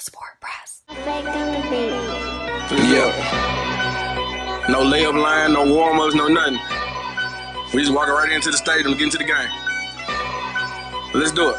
Sport Press. Yeah. No layup line, no warm-ups, no nothing. We just walking right into the stadium, get into the game. Let's do it.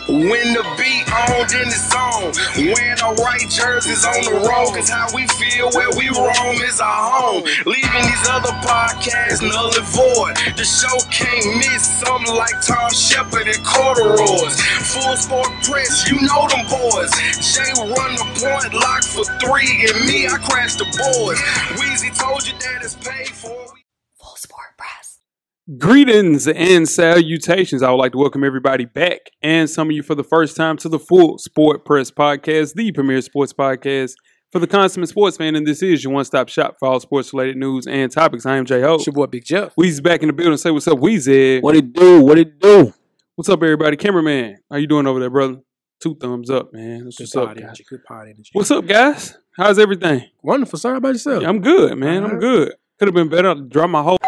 When the beat on, then it's on. Wearing the right jerseys on the road, cause how we feel where we roam is our home. Leaving these other podcasts null and void. The show can't miss something like Tom Shepard and corduroys. Full Sport Press, you know them boys. Jay run the point, lock for three, and me, I crash the boards. Weezy told you that it's paid for. Full Sport Press. Greetings and salutations. I would like to welcome everybody back and some of you for the first time to the Full Sport Press Podcast, the premier sports podcast for the consummate sports fan. And this is your one-stop shop for all sports-related news and topics. I am J-Ho. It's your boy Big Jeff. Weezy's back in the building. Say what's up, Weezy. What it do? What it do? What's up, everybody? Cameraman, how you doing over there, brother? 2 thumbs up, man. That's what's up, guys. Good pod energy. What's up, guys? How's everything? Wonderful. Sorry about yourself. Yeah, I'm good, man. I'm good. Could have been better. I'll drop my whole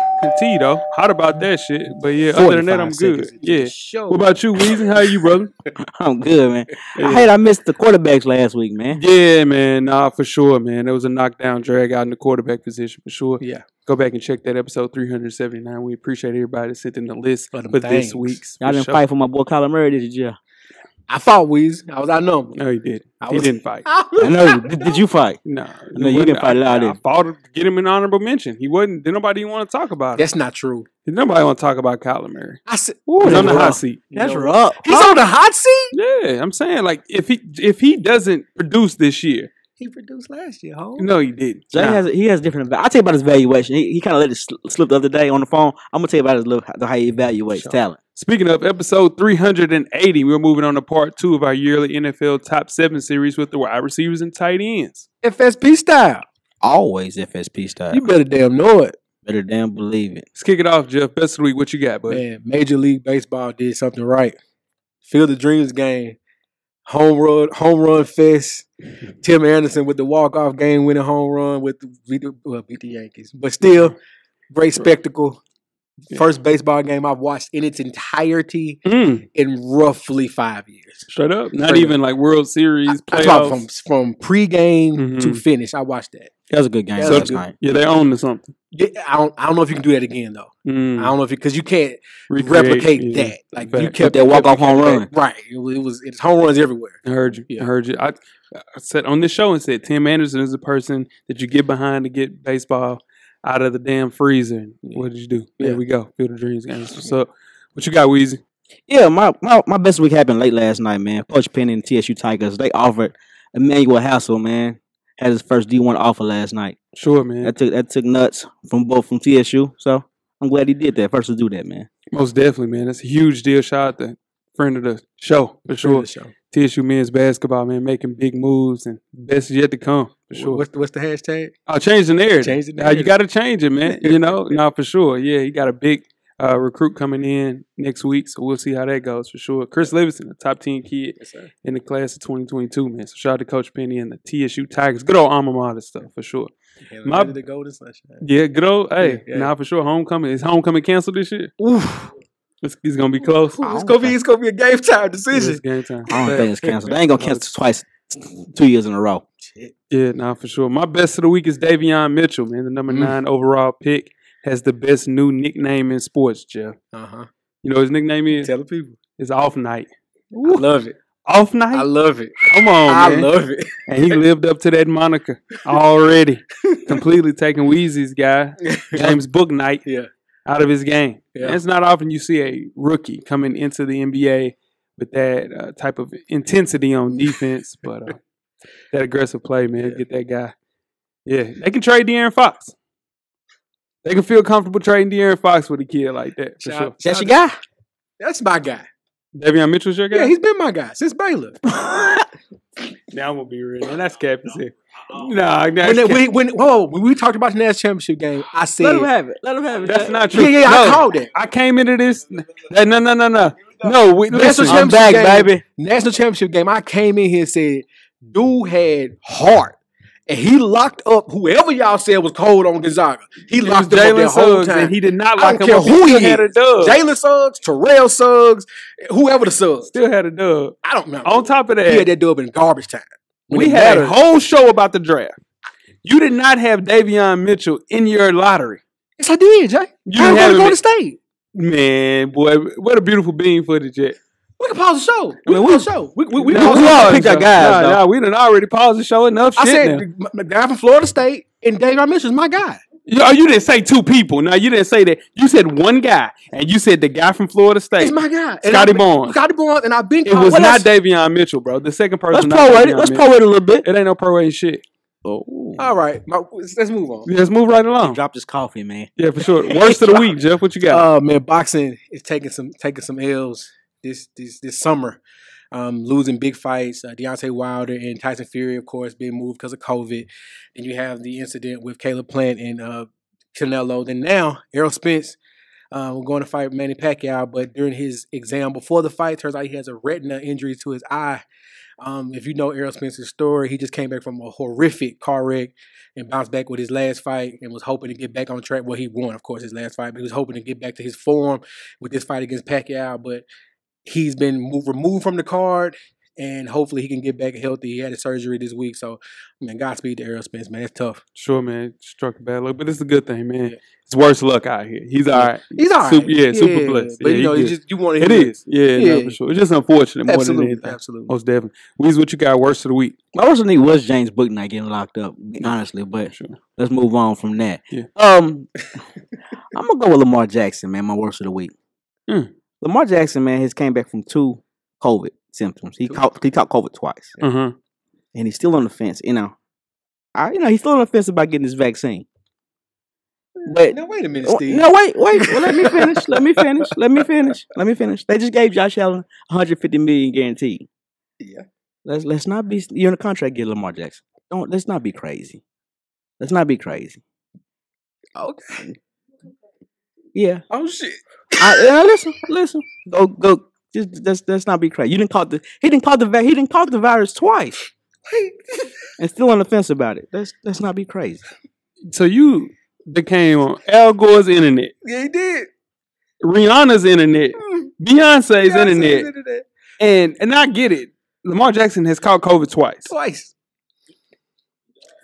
tea, though. Hot about that shit. But yeah, other than that, I'm good. Yeah. What about you, Weezy? How are you, brother? I'm good, man. Yeah. I missed the quarterbacks last week, man. Yeah, man. Nah, for sure, man. There was a knockdown drag out in the quarterback position, for sure. Yeah. Go back and check that episode 379. We appreciate everybody that sent in the list for this things. week's. Y'all didn't fight for my boy Kyler Murray, did you? I fought Weezy. I was outnumbered. No, he didn't. He didn't fight. I know. Did you fight? No. No, you didn't fight it out I there. fought to get him an honorable mention. He wasn't. Did nobody even want to talk about it? That's not true. Did nobody want to talk about Kyler Murray? I said, He's on the rough. hot seat. That's rough. he's on the hot seat? Yeah, I'm saying, like, if he doesn't produce this year, He produced last year, ho. no, he didn't. So Nah. he has different. I'll tell you about his valuation. He kind of let it slip the other day on the phone. I'm gonna tell you about how he evaluates talent. Speaking of episode 380, we're moving on to part 2 of our yearly NFL Top 7 series with the wide receivers and tight ends. FSP style. Always FSP style. You better damn know it. Better damn believe it. Let's kick it off, Jeff. Best of the week. What you got, buddy? Man, Major League Baseball did something right. Field of Dreams game. Home run fest. Tim Anderson with the walk-off game-winning home run beat the Yankees. But still, great spectacle. First baseball game I've watched in its entirety in roughly 5 years. Straight up. Not Straight even like World Series, I thought playoffs. from pregame to finish, I watched that. That was a good game Yeah, last so- night. Yeah, they own to something. I don't know if you can do that again though. I don't know if because you can't Recreate, replicate yeah. that. Like Fact. you kept That walk-off home run. right? It's home runs everywhere. I heard you. Yeah. I heard you. I said on this show and said Tim Anderson is the person that you get behind to get baseball out of the damn freezer. And what did you do? Yeah. There we go. Field of Dreams game. What's up? What you got, Weezy? Yeah, my best week happened late last night, man. Coach Penny and TSU Tigers, they offered Emmanuel Hassel, man. Had his first D1 offer last night. Sure, man. That took nuts from TSU. So I'm glad he did that. First to do that, man. Most definitely, man. That's a huge deal. Shout out to friend of the show, for sure. TSU men's basketball, man, making big moves, and best is yet to come, for sure. What's the hashtag? I'll change the narrative. Change the You narrative. got to change it, man. No, for sure. Yeah, he got a big recruit coming in next week, so we'll see how that goes, for sure. Chris Livingston, a top 10 kid in the class of 2022, man. So shout out to Coach Penny and the TSU Tigers. Good old alma mater stuff, for sure. The golden sunshine. Yeah, good old, hey, Yeah. nah, for sure. Homecoming. Is homecoming canceled this year? Oof. It's going to be close. It's gonna be a game time decision. It's game time. I don't think it's canceled. They ain't gonna cancel twice, 2 years in a row. Yeah, nah, for sure. My best of the week is Davion Mitchell, man. The number 9 overall pick has the best new nickname in sports, Jeff. Uh-huh. You know what his nickname is? Tell the people. It's Off Night. I love it. Off Night? I love it. Come on, I man. love it. And he lived up to that moniker already. Completely taking Weezy's guy, James Booknight, out of his game. Yeah. And it's not often you see a rookie coming into the NBA with that type of intensity on defense, but that aggressive play, man, get that guy. Yeah, they can trade De'Aaron Fox. They can feel comfortable trading De'Aaron Fox with a kid like that, for sure. That's your guy? That's my guy. Davion Mitchell's your guy? Yeah, he's been my guy since Baylor. Now I'm going to be real. And that's Cap. Nah, when we talked about the national championship game, I said, Let him have it. Let him have it. That's not true. Yeah, No, I called it. I came into this. No. National Listen, I'm championship back, game, baby. National championship game. I came in here and said, dude had heart. And he locked up whoever y'all said was cold on Gonzaga. He locked him up Jalen that whole Suggs, time. and he did not I lock don't him care up. who he Still had a is. dub. Jalen Suggs, Terrell Suggs, whoever the Suggs. Still had a dub. I don't know. On top of He had that, that dub in garbage time. We it had a matters. whole show about the draft. You did not have Davion Mitchell in your lottery. Yes, I did, Jay. You I'm didn't have going to him go in- to state. Man, boy, what a beautiful bean footage yet. We can pause the show. I mean, pause the show. We No, pause we the all show. picked our guys, though. Nah, we done already paused the show enough I shit said now. the guy from Florida State and Davion Mitchell's my guy. You didn't say two people. No, you didn't say that. You said one guy, and you said the guy from Florida State. He's my guy. And Scotty I've been- Barnes. Scotty Barnes, and I've been. It was Well, not that's- Davion Mitchell, bro. The second person. Let's not pro it. Davion Let's Mitchell. pro it a little bit. It ain't no pro shit. Oh, All right, let's move on. Let's move right along. dropped his coffee, man. Yeah, for sure. Worst of the week, Jeff. What you got? Oh man, boxing is taking some L's this summer. Losing big fights. Deontay Wilder and Tyson Fury, of course, being moved because of COVID. Then you have the incident with Caleb Plant and Canelo. Then now Errol Spence we're going to fight Manny Pacquiao, but during his exam before the fight, turns out he has a retina injury to his eye. If you know Errol Spence's story, he just came back from a horrific car wreck and bounced back with his last fight and was hoping to get back on track. Well, he won, of course, his last fight, but he was hoping to get back to his form with this fight against Pacquiao. But he's been removed from the card, and hopefully he can get back healthy. He had a surgery this week, so man, Godspeed to Errol Spence, man. It's tough. Sure, man. Struck a bad luck, but it's a good thing, man. Yeah. It's worse luck out here. He's all right. He's all right. Super blessed. But Yeah, you know, he you good. just you want to. It is. Yeah, no, for sure. It's just unfortunate more than Absolutely, anything. absolutely. Most definitely. Weez, what you got worst of the week? My worst thing was James Bouknight getting locked up, honestly. But Sure. let's move on from that. Yeah. I'm gonna go with Lamar Jackson, man. My worst of the week. Mm. Lamar Jackson, man, has came back from 2 COVID symptoms. He caught COVID twice, Uh-huh. and he's still on the fence. He's still on the fence about getting his vaccine. But Now wait a minute, Steve. no, wait. Well, let me finish. They just gave Josh Allen $150 million guaranteed. Yeah. Let's not be. You're in a contract, get Lamar Jackson. Let's not be crazy. Let's not be crazy. Okay. Yeah. Oh shit. Listen. Go. Just let's not be crazy. He didn't caught the virus twice, and still on the fence about it. Let's not be crazy. So you became on Al Gore's internet, Yeah, he did. Rihanna's internet, Beyonce's internet, and I get it. Lamar Jackson has caught COVID twice.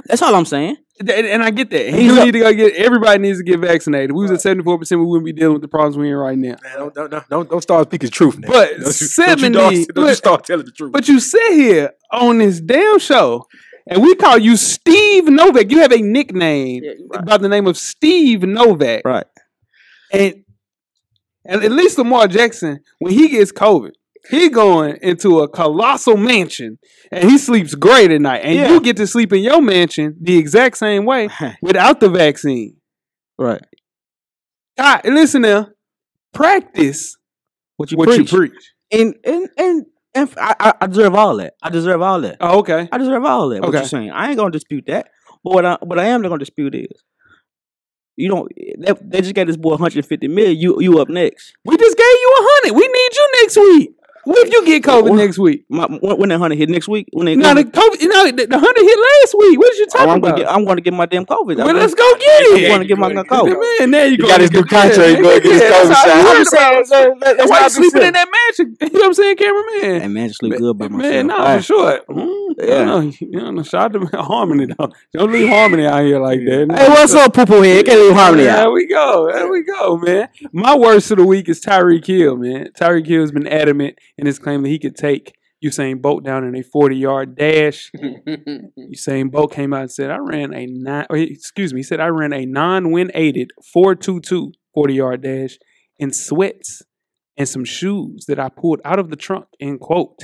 That's all I'm saying. And I get that. He's You up- need to go everybody needs to get vaccinated. We was at 74%, we wouldn't be dealing with the problems we're in right now. Man, don't start speaking truth now. But Don't you 70 don't you but- start telling the truth. But you sit here on this damn show and we call you Steve Novak. You have a nickname by the name of Steve Novak. Right. And at least Lamar Jackson, when he gets COVID, he going into a colossal mansion and he sleeps great at night. And Yeah. you get to sleep in your mansion the exact same way without the vaccine. Right. God, listen now. Practice What you what preach. you preach. And I deserve all that. I deserve all that. Oh, okay. I deserve all that. What Okay. you're saying. I ain't gonna dispute that. But what I am gonna dispute is, they just got this boy $150 million. You up next. We just gave you 100. We need you next week. What if you get COVID What? next week? When that 100 hit next week? When they No, the COVID, the 100 hit last week. What you talking about? I'm gonna get my damn COVID. Well, let's go get it. I'm gonna get my COVID. Man, there you go. got his new contract, go get his COVID That's shot. how I'm you saying, That's why you sleeping in that mansion. You know what I'm saying, cameraman? Hey man, just sleep good by myself. Man, no, All right. for sure. Yeah. No, shout out to Harmony, though. Don't leave Harmony out here like that. Hey, what's up, poo poo head? Can't leave Harmony There out. we go. There we go, man. My worst of the week is Tyreek Hill, man. Tyreek Hill has been adamant in his claim that he could take Usain Bolt down in a 40-yard dash. Usain Bolt came out and said, I ran a non-win aided 4.22 40-yard dash in sweats and some shoes that I pulled out of the trunk, end quote.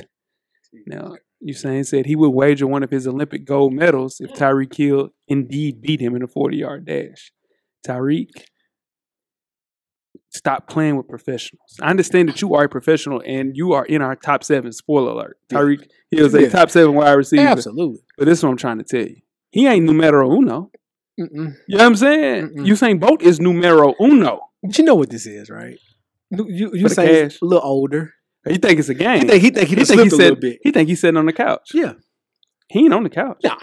Now, Usain said he would wager one of his Olympic gold medals if Tyreek Hill indeed beat him in a 40-yard dash. Tyreek, stop playing with professionals. I understand that you are a professional and you are in our top 7. Spoiler alert. Tyreek Hill is a Yeah. top 7 wide receiver. Absolutely. But this is what I'm trying to tell you. He ain't numero uno. Mm-mm. You know what I'm saying? Mm-mm. Usain Bolt is numero uno. But you know what this is, right? You For the say cash. a little older. He think it's a game. He think he he slipped a little said bit. he think he's sitting on the couch. Yeah. He ain't on the couch. Nah.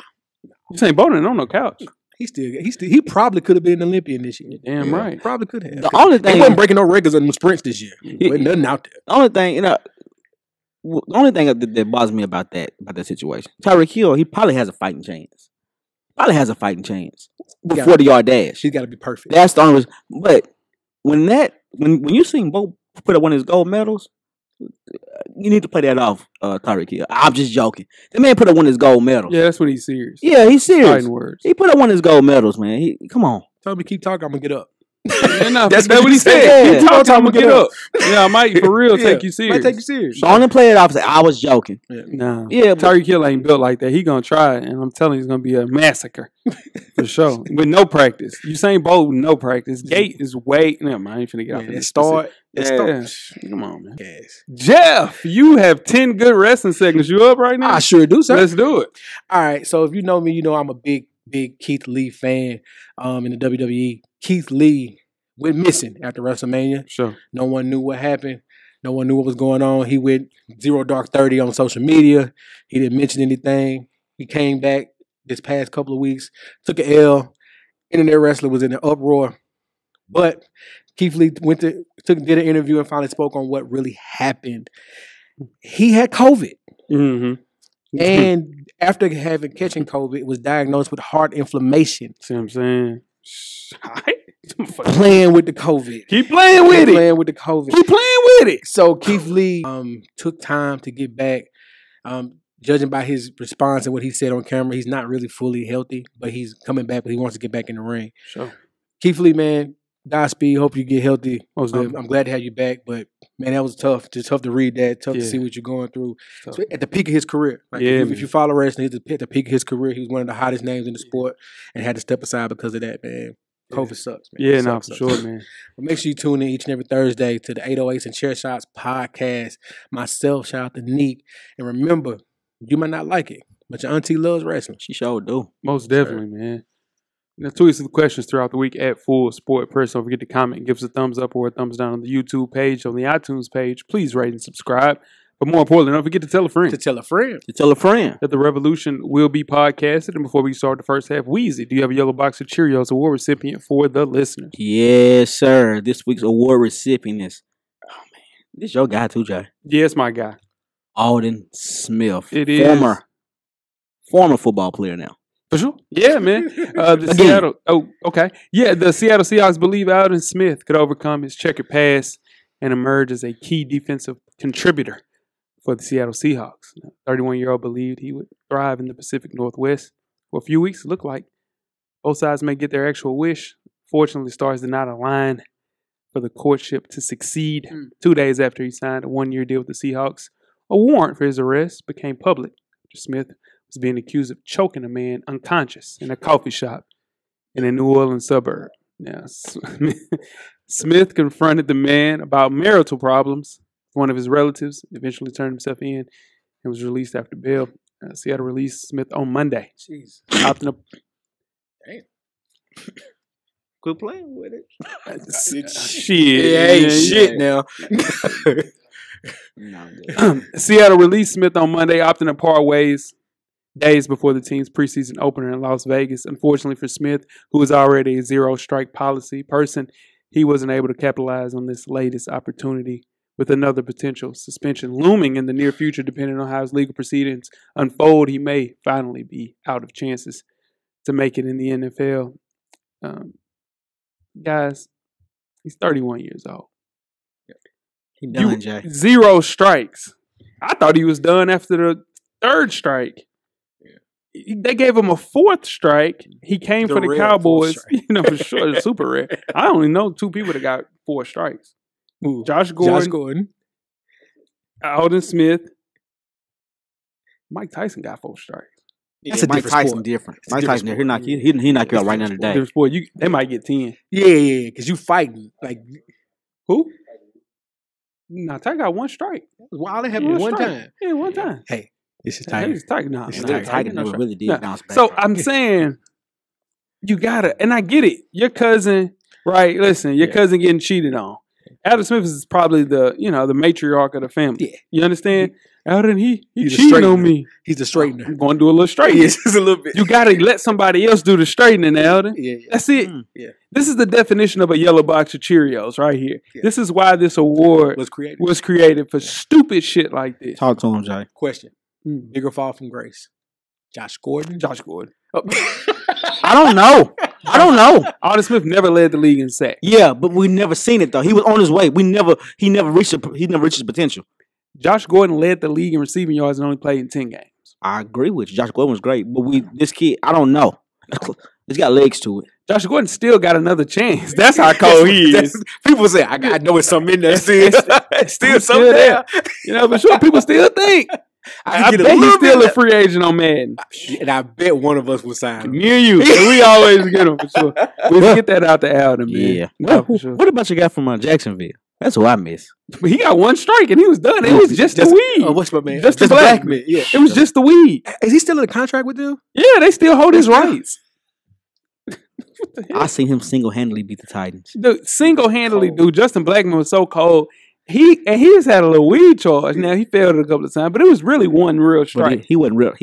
Usain Bolt ain't on no couch. He probably could have been an Olympian this year. Damn right. Probably could have. The only They thing, wasn't breaking no records on the sprints this year. Wasn't nothing out there. the only thing, the only thing that bothers me about that situation, Tyreek Hill, he probably has a fighting chance. Before the yard dash. She's got to be perfect. That's the only reason. But when you seen Bo put up one of his gold medals, you need to play that off, Tyreek Hill. I'm just joking. The man put up one of his gold medals. Yeah, that's when he's serious. Yeah, he's serious. Fighting words. He put up one of his gold medals, man. Come on. Tell me to keep talking. I'm gonna get up. Yeah, no, That's that's what what he he said. said. Yeah. Keep talking, I'm gonna Get get up. up. Yeah, I might for real take you Might serious. take you serious. So only play it off and say, I was joking. No. Yeah, but- Tyreek Hill ain't built like that. He gonna try it, and I'm telling you, it's gonna be a massacre for sure. With no practice. Usain Bolt with no practice. Gate is way. Never mind. I ain't finna get off Man, in that this start. Yeah. Come on, man. Yes. Jeff, you have 10 good wrestling segments. You up right now? I sure do, sir. Let's do it. All right. So if you know me, you know I'm a big Keith Lee fan in the WWE. Keith Lee went missing after WrestleMania. Sure. No one knew what happened. No one knew what was going on. He went 0 Dark 30 on social media. He didn't mention anything. He came back this past couple of weeks, took an L. Internet wrestling was in an uproar. But Keith Lee did an interview and finally spoke on what really happened. He had COVID. Mm-hmm. And after catching COVID, was diagnosed with heart inflammation. See what I'm saying? Playing with the COVID. Keep playing with it. Playing with the COVID. Keep playing with it. So Keith Lee took time to get back. Judging by his response and what he said on camera, he's not really fully healthy, but he's coming back, but he wants to get back in the ring. Sure. Keith Lee, man, Godspeed. Hope you get healthy. Most definitely. I'm glad to have you back, but man, that was tough. Just tough to read that. Tough to Yeah. see what you're going through. Tough. So at the peak of his career. Like Yeah, if man. you follow wrestling, he's at the peak of his career. He was one of the hottest names in the sport and had to step aside because of that, man. COVID sucks, man. Yeah, It no, sucks, for sucks. sure, man. But make sure you tune in each and every Thursday to the 808s and Chair Shots podcast. Myself, shout out to Neek. And remember, you might not like it, but your auntie loves wrestling. She sure do. Most definitely, man. Now, tweet us the questions throughout the week at Full Sport Press. Don't forget to comment and give us a thumbs up or a thumbs down on the YouTube page, on the iTunes page. Please rate and subscribe. But more importantly, don't forget to tell a friend To tell a friend. To tell a friend. that the Revolution will be podcasted. And before we start the first half, Weezy, do you have a yellow box of Cheerios award recipient for the listeners? Yes, sir. This week's award recipient is, oh man, this your guy too, Jay. Yes, my guy. Alden Smith. It is. Former football player now. For sure. Yeah, man. The Again. Seattle. Oh, okay. Yeah, the Seattle Seahawks believe Alden Smith could overcome his checkered past and emerge as a key defensive contributor for the Seattle Seahawks. 31-year-old believed he would thrive in the Pacific Northwest. For a few weeks, it looked like both sides may get their actual wish. Fortunately, stars did not align for the courtship to succeed. 2 days after he signed a one-year deal with the Seahawks, a warrant for his arrest became public. Smith was being accused of choking a man unconscious in a coffee shop in a New Orleans suburb. Now, Smith confronted the man about marital problems. One of his relatives eventually turned himself in and was released after bail. Seattle released Smith on Monday. Jeez. Opting up. Quit playing with it. Shit. Yeah, ain't Yeah, shit yeah. now. No, I'm good. Seattle released Smith on Monday, opting to part ways days before the team's preseason opener in Las Vegas. Unfortunately for Smith, who was already a zero-strike policy person, he wasn't able to capitalize on this latest opportunity, with another potential suspension looming in the near future. Depending on how his legal proceedings unfold, he may finally be out of chances to make it in the NFL. Guys, he's 31 years old. He done, Jay. 0 strikes. I thought he was done after the 3rd strike. They gave him a 4th strike. He came The for the rare Cowboys. 4th strike. You know, for sure, it's super rare. I only know 2 people that got 4 strikes. Ooh. Josh Gordon, Josh Gordon. Alden Smith. Mike Tyson got 4 strikes. That's a Mike different Tyson sport. different. It's a Mike different Tyson, sport. he knock you out right now today. Different sport. They might get 10. Yeah, because you fighting. Like, Who? Nah, Ty got 1 strike. all that happened one strike. time. Yeah, 1 time. Hey, this is Yeah, Tiger. he's Tiger. Nah, It's nah, Tiger. Tiger no never strike. really did Nah. bounce back. So I'm saying you gotta, and I get it. Your cousin, right? Listen, your cousin getting cheated on. Adam Smith is probably the matriarch of the family. Yeah. You understand? Alden, he He's a cheating on straightener. me. He's a straightener. I'm going to do a little straightening. Yes, just a little bit. You got to let somebody else do the straightening, Alden. Yeah. That's it. Yeah. This is the definition of a yellow box of Cheerios right here. Yeah. This is why this award Was created. was created for stupid shit like this. Talk to him, Jay. Question. Mm. Bigger fall from grace. Josh Gordon. Josh Gordon. I don't know. I don't know. Alden Smith never led the league in sacks. Yeah, but we never seen it though. He was on his way. He never reached his potential. Josh Gordon led the league in receiving yards and only played in 10 games. I agree with you. Josh Gordon was great, but this kid, I don't know. It's got legs to it. Josh Gordon still got another chance. That's how cold he is. People say, I know it's something in there still. Still Still something there. You know, for sure, people still think. I get a bet he's little still bit a free agent on Madden. And I bet one of us will sign him. Me and you. So we always get him for sure. We get that out to Alden, man. Yeah. No, for sure. What about your guy from Jacksonville? That's who I miss. But he got one strike and he was done. It was just the weed. What's my man? Just the black black man. Yeah. It was just the weed. Is he still in a contract with them? Yeah, they still hold his rights. I seen him single handedly beat the Titans. Dude, single-handedly, Cold. dude, Justin Blackman was so cold. He has had a little weed charge. Now, he failed it a couple of times, but it was really one real But strike. he wasn't real.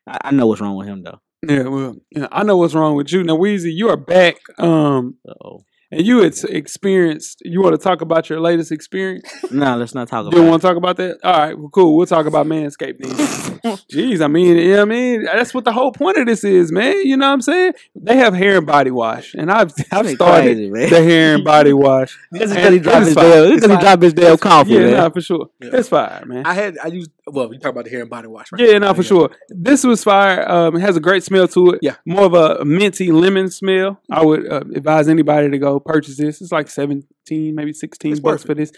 I know what's wrong with him though. Yeah, well, I know what's wrong with you. Now, Weezy, you are back. Uh-oh. And you had experienced, you want to talk about your latest experience? Nah, let's not talk You about don't it. want to talk about that? All right, well, cool. We'll talk about Manscaped then. Jeez, I mean, that's what the whole point of this is, man. You know what I'm saying? They have hair and body wash, and I've started crazy, man. the hair and body wash. Because And he dropped it's his fine. damn. It's Because he fine. dropped his damn coffee, Yeah, man. nah, for sure. Yeah. It's fire, man. I used, well, you talk about the hair and body wash, right? Yeah, no, for sure. This was fire. It has a great smell to it. Yeah. More of a minty lemon smell. I would advise anybody to go purchase this. It's like 17, maybe 16 It's bucks worth for this.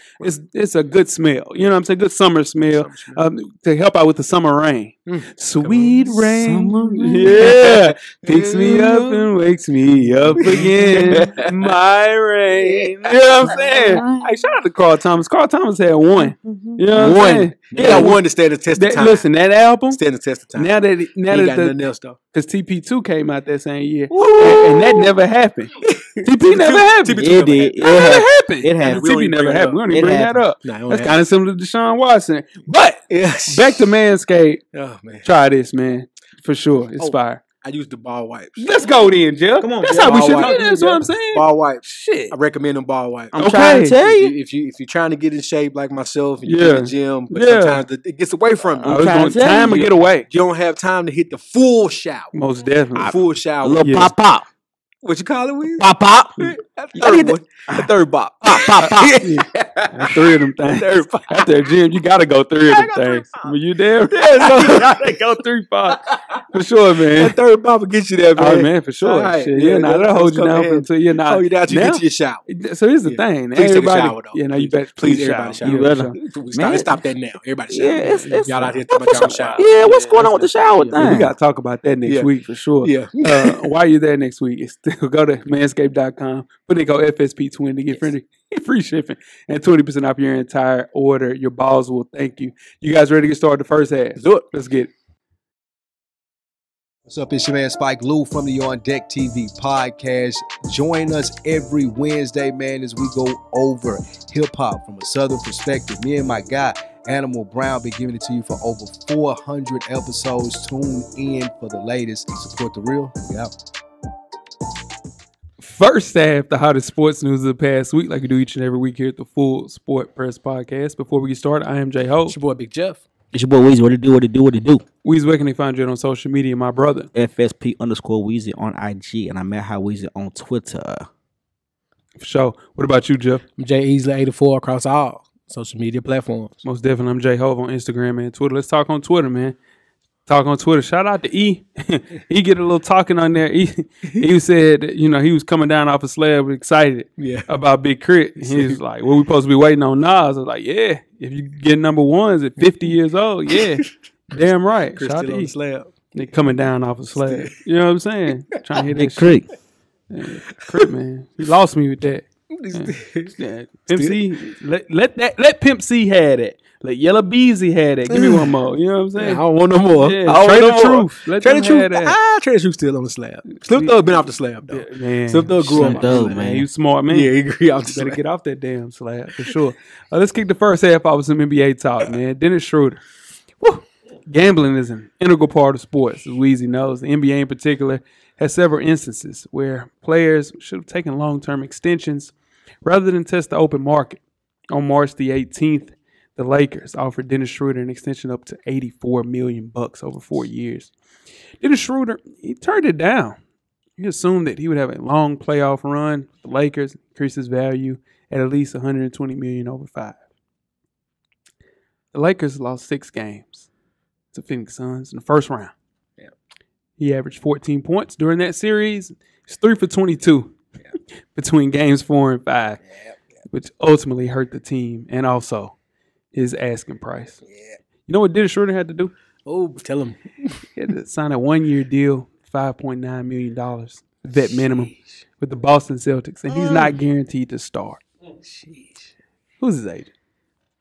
It's a good smell. You know what I'm saying? Good summer smell. Summer smell. To help out with the summer rain. Sweet Come on. rain. Summer rain. Yeah. Picks me up and wakes me up again. My rain. You know what I'm saying? Hey, shout out to Carl Thomas. Carl Thomas had one. You know what I'm saying? He got one to stand the test of time. Listen, that album, Stand the test of time. now that he ain't got the nothing else, though. because TP2 came out that same year, and that never happened. TP never happened. TP2 It did. That never happened. It happened. We don't TP even never bring it happened. up. We don't even It bring that happened. up. Nah, it don't That's happen. kind of similar to Deshaun Watson. But Yes. back to Manscaped. Oh, man. Try this, man. For sure. It's Oh. fire. I used the ball wipes. Let's go then, Jeff. Come on, That's Jeff. how we Ball should wipes. do. That's what I'm saying. Ball wipes. Shit. I recommend them ball wipes. I'm trying to tell you. If you're trying to get in shape like myself, and you're Yeah. in the gym, but Yeah. sometimes it gets away from you. I was trying going to tell time to you. get away. You don't have time to hit the full shower. Most definitely. Full A shower. little Yeah. pop pop. What you call it, Weezy? Pop pop. That third one. The third bop. Pop pop pop. That's three of them things. Third bop. After the gym, you gotta go three of them things. Were you there? you gotta go 3 pops. For sure, man. That third bop will get you there, man. All right, man, for sure. All right. Shit, Yeah, yeah, nah, let's that'll hold you come down ahead. until you're not. Oh, you down to now, get to your shower. So here's the Yeah. thing. Please take a Everybody, shower, though. yeah, no, you better Please, please everybody shower. shower. You better. Yeah, Stop, Man. stop that now. Everybody shower. Yeah, it's Y'all out here talking about y'all shower. Yeah, what's going on with the shower we thing? gotta talk about that next Yeah. week for sure. Yeah. While you're there next week, it's still go to manscaped.com, put in code FSP20 to get free shipping and 20% off your entire order. Your balls will thank you. You guys ready to get started the first half? Do it. Let's get it. What's up? It's your man Spike Lou from the On Deck TV podcast. Join us every Wednesday, man, as we go over hip hop from a Southern perspective. Me and my guy, Animal Brown, been giving it to you for over 400 episodes. Tune in for the latest. Support the real. We out. First half, the hottest sports news of the past week, like we do each and every week here at the Full Sport Press Podcast. Before we get started, I am J Ho. It's your boy Big Jeff. It's your boy Weezy. What it do? What it do? What it do? Weezy, where can they find you on social media, my brother? FSP_Weezy on IG, and I'm at How Weezy on Twitter. For sure. What about you, Jeff? I'm Jay Easley 84 across all social media platforms. Most definitely, I'm J Hove on Instagram and Twitter. Let's talk on Twitter, man. Talk on Twitter. Shout out to E. He get a little talking on there. He said, you know, he was coming down off a slab excited Yeah. about Big Crit. He was like, what we supposed to be waiting on Nas? I was like, yeah, if you get number ones at 50 years old, yeah. Damn right. Chris Shout out still to on E. the slab. They coming down off a slab. You know what I'm saying? Trying to hit Big that Creek. shit. Crit, man. He lost me with that. Yeah. Pimp C, let Pimp C had it. Let Yellow Beezy had that. Give me one more. You know what I'm saying? I don't want no more. Yeah, I don't Trade want the no more. Truth. Let Trade the them Truth. have that. Trade the Truth still on the slab. Slim Thug been off the slab though. Yeah, man. Slim Thug grew up Slim off the Thug, slab. man. You smart man. Yeah, he grew off the Better slab. get off that damn slab for sure. Let's kick the first half off with some NBA talk, man. Dennis Schroeder. Woo. Gambling is an integral part of sports, as Weezy knows. The NBA in particular has several instances where players should have taken long-term extensions rather than test the open market. On March the 18th, the Lakers offered Dennis Schroeder an extension up to $84 million over 4 years. Dennis Schroeder, he turned it down. He assumed that he would have a long playoff run with the Lakers, increase his value at least $120 million over 5. The Lakers lost 6 games to Phoenix Suns in the first round. Yeah. He averaged 14 points during that series. He's 3 for 22 between games 4 and 5, which ultimately hurt the team and also his asking price. You know what Dennis Schroeder had to do? Oh, tell him. He had to sign a 1-year deal, $5.9 million, vet minimum, with the Boston Celtics, and he's not guaranteed to start. Who's his agent?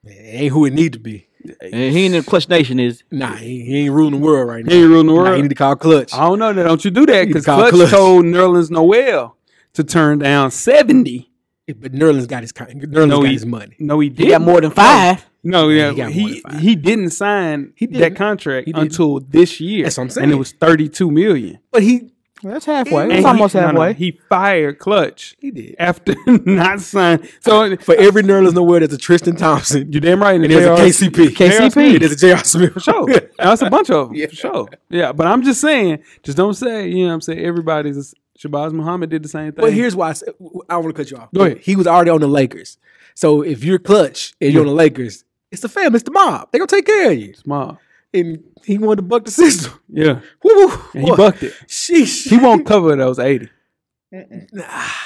Man, it ain't who it need to be. And he in the Clutch Nation is. Nah, he ain't ruling the world right now. He ain't ruling the Nah, world. he need to call Clutch. I don't know that. Don't you do that, because call Clutch Clutch. told Nerlens Noel to turn down 70. But Nerlens got his money. No, he He didn't. got more than 5. No, yeah, he got more than 5. he didn't sign He that didn't. contract He didn't. until this year. That's what I'm saying. And it was $32 million. But he That's halfway. And That's almost he- no, no, halfway. he fired Clutch did. after not signing. So For every Nerlens nowhere, there's a Tristan Thompson. you damn right. And there's a KCP. KCP. And there's a J.R. Smith. For sure. That's a bunch of them. Yeah. For sure. Yeah, but I'm just saying, just don't say, you know what I'm saying, everybody's, Shabazz Muhammad did the same thing. But here's why I don't want to cut you off. Go ahead. He was already on the Lakers. So if you're Clutch and you're on the Lakers, it's the family, it's the mob. They're going to take care of you. Smart. And he wanted to buck the system. Yeah. Woo, woo. And he bucked it. Sheesh. He won't cover those 80.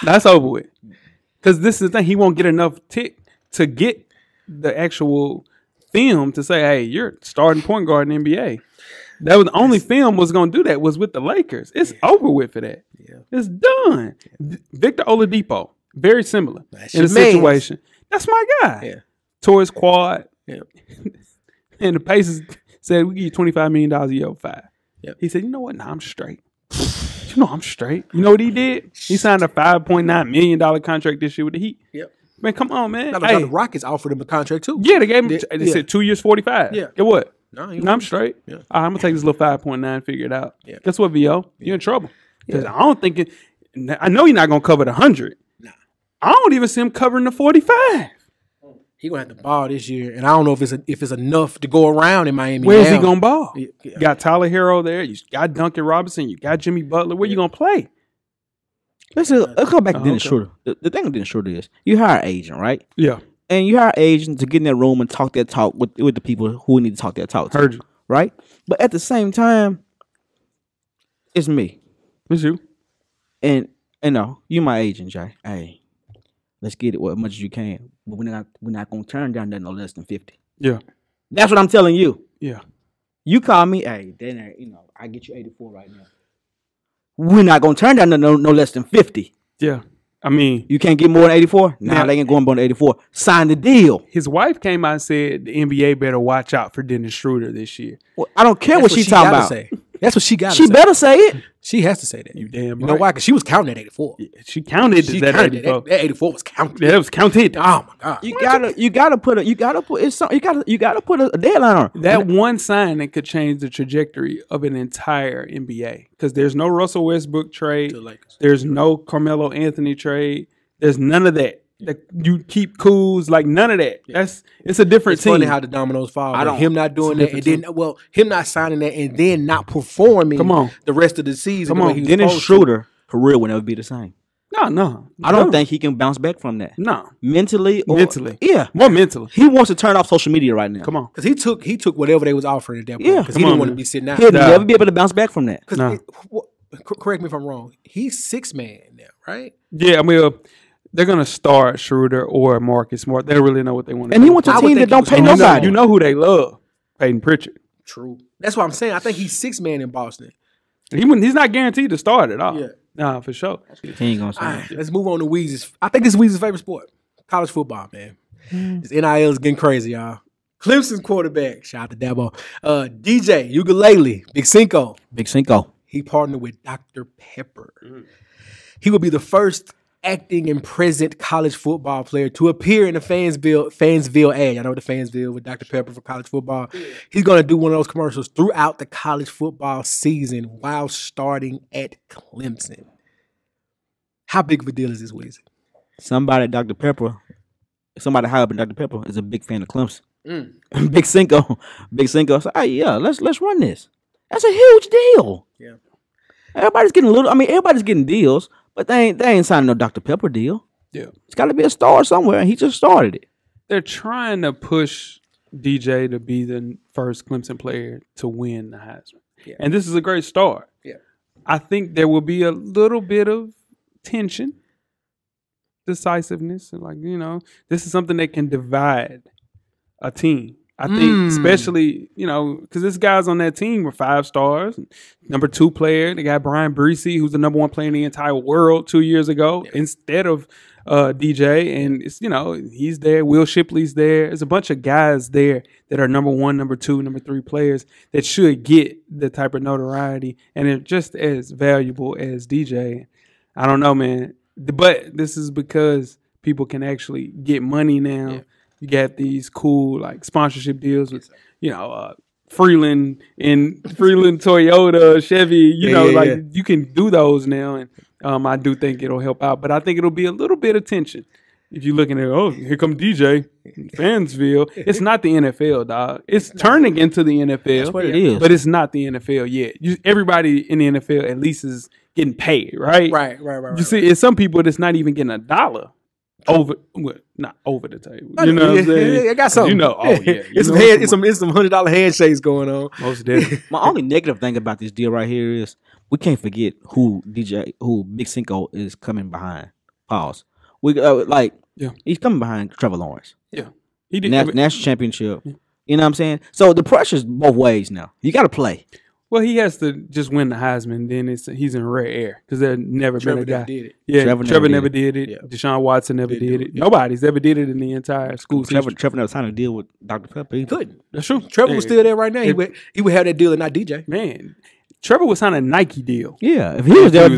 That's over with. Because this is the thing. He won't get enough tick to get the actual film to say, hey, you're starting point guard in the NBA. That was the only film was going to do that was with the Lakers. It's over with for that. Yeah. It's done. Victor Oladipo, very similar That's in a your mans. situation. That's my guy. Yeah. Tore his quad. Yeah. And the Pacers said, we give you $25 million a year over 5. Yep. He said, you know what? Nah, I'm straight. You know I'm straight. You know what he did? He signed a $5.9 million contract this year with the Heat. Yep. Man, come on, man. Now, Hey, the Rockets offered him a contract too. yeah, they gave him. Yeah. They said 2 years, 45. Yeah. Get what? No, No, I'm straight. Yeah. All right, I'm gonna take this little 5.9, figure it out. Yeah. Guess what, VO? You're in trouble. Because Yeah. I don't think it. I know you're not gonna cover the 100. Nah. I don't even see him covering the 45. He gonna have to ball this year, and I don't know if it's enough to go around in Miami. Where's he now. gonna ball? Yeah. You got Tyler Hero there. You got Duncan Robinson. You got Jimmy Butler. Where you gonna play? Let's go back to Dennis okay. Schroeder. The thing with Dennis Schroeder is you hire an agent, right? Yeah, And you hire an agent to get in that room and talk that talk with the people who need to talk that talk to. heard you. Right? But at the same time, it's me. It's you. And no, you my agent, Jay. Hey, let's get it as much as you can. But we're not gonna turn down nothing no less than 50. Yeah, That's what I'm telling you. yeah. You call me, hey, then I get you 84 right now. We're not gonna turn down no less than 50. Yeah. I mean, You can't get more than 84? Nah, Now- they ain't going more than 84. Sign the deal. his wife came out and said the NBA better watch out for Dennis Schroeder this year. Well, I don't care That's what she talking gotta about. Say. That's what she got. She say. better say it. She has to say that. You damn You know right. why? Because she was counting at 84. She counted She that counted 84. that 84 was counted. Yeah, it was counted. Oh my god. You gotta put a deadline on it. That one sign that could change the trajectory of an entire NBA. Because there's no Russell Westbrook trade. To the Lakers. There's no Carmelo Anthony trade. There's none of that. You keep Kuz, like none of that. It's a different It's team. funny how the dominoes fall. I don't- Him not doing that, and different then him not signing that, and then not performing. Come on. the rest of the season. Come the way on. he was Dennis supposed to. Schroeder career will never be the same. No. I don't think he can bounce back from that. No. Mentally. Mentally. Yeah. More mentally. He wants to turn off social media right now. Come on. Because he took whatever they was offering at that point. Yeah. Because Come he didn't on, want to man. be sitting out. He'll Nah. never be able to bounce back from that. No. Correct me if I'm wrong. He's 6-man now, right? Yeah, I mean, they're going to start Schroeder or Marcus Smart. They don't really know what they want to And do. he went to I a would team that think don't he pay was- nobody. You know who they love? Peyton Pritchard. True. That's what I'm saying. I think he's 6-man in Boston. He's not guaranteed to start at all. Yeah. Nah, for sure. He ain't gonna say All that. right, let's move on to Weezy's. I think this is Weezy's favorite sport. College football, man. This NIL is getting crazy, y'all. Clemson's quarterback, shout out to Dabo, DJ Ukulele, Big Cinco. Big Cinco. He partnered with Dr. Pepper. He will be the first acting and present college football player to appear in the Fansville ad. I know the Fansville with Dr. Pepper for college football. He's going to do one of those commercials throughout the college football season while starting at Clemson. How big of a deal is this, Weezy? Somebody at Dr. Pepper, somebody high up in Dr. Pepper is a big fan of Clemson. Big Cinco said, "Hey, yeah, let's run this. That's a huge deal. Yeah. Everybody's getting deals, but they ain't signing no Dr. Pepper deal. Yeah. It's got to be a star somewhere, and he just started it. They're trying to push DJ to be the first Clemson player to win the Heisman. Yeah. And this is a great start. Yeah. I think there will be a little bit of tension, decisiveness. Like, this is something that can divide a team. I think especially, because this guy's on that team were 5 stars. Number 2 player, they got Brian Breesy, who's the number 1 player in the entire world 2 years ago instead of DJ. And, it's he's there. Will Shipley's there. There's a bunch of guys there that are number 1, number 2, number 3 players that should get the type of notoriety. And they're just as valuable as DJ. I don't know, man. But this is because people can actually get money now. Yeah. You got these cool sponsorship deals with, Freeland Toyota, Chevy. You can do those now, and I do think it'll help out. But I think it'll be a little bit of tension if you're looking at here come DJ Fansville. It's not the NFL, dog. It's turning into the NFL. That's what it is, but it's not the NFL yet. Everybody in the NFL at least is getting paid, right? Right. You see, it's some people that's not even getting $1. Not over the table. You know what I'm saying? I got something. It's some $100 handshakes going on. Most definitely. My only negative thing about this deal right here is we can't forget who Big Cinco is coming behind. Pause. He's coming behind Trevor Lawrence. Yeah, he did national championship. Yeah. You know what I'm saying? So the pressure's both ways now. You got to play. Well, he has to just win the Heisman. Then he's in rare air because there's never been a guy. Did it. Yeah, Trevor never did it. Yeah. Deshaun Watson never did it. Yeah. Nobody's ever did it in the entire school. Trevor never signed a deal with Dr. Pepper. He couldn't. That's true. Trevor was still there right now. He would have that deal and not DJ. Man, Trevor was on a Nike deal. Yeah, if he was there, he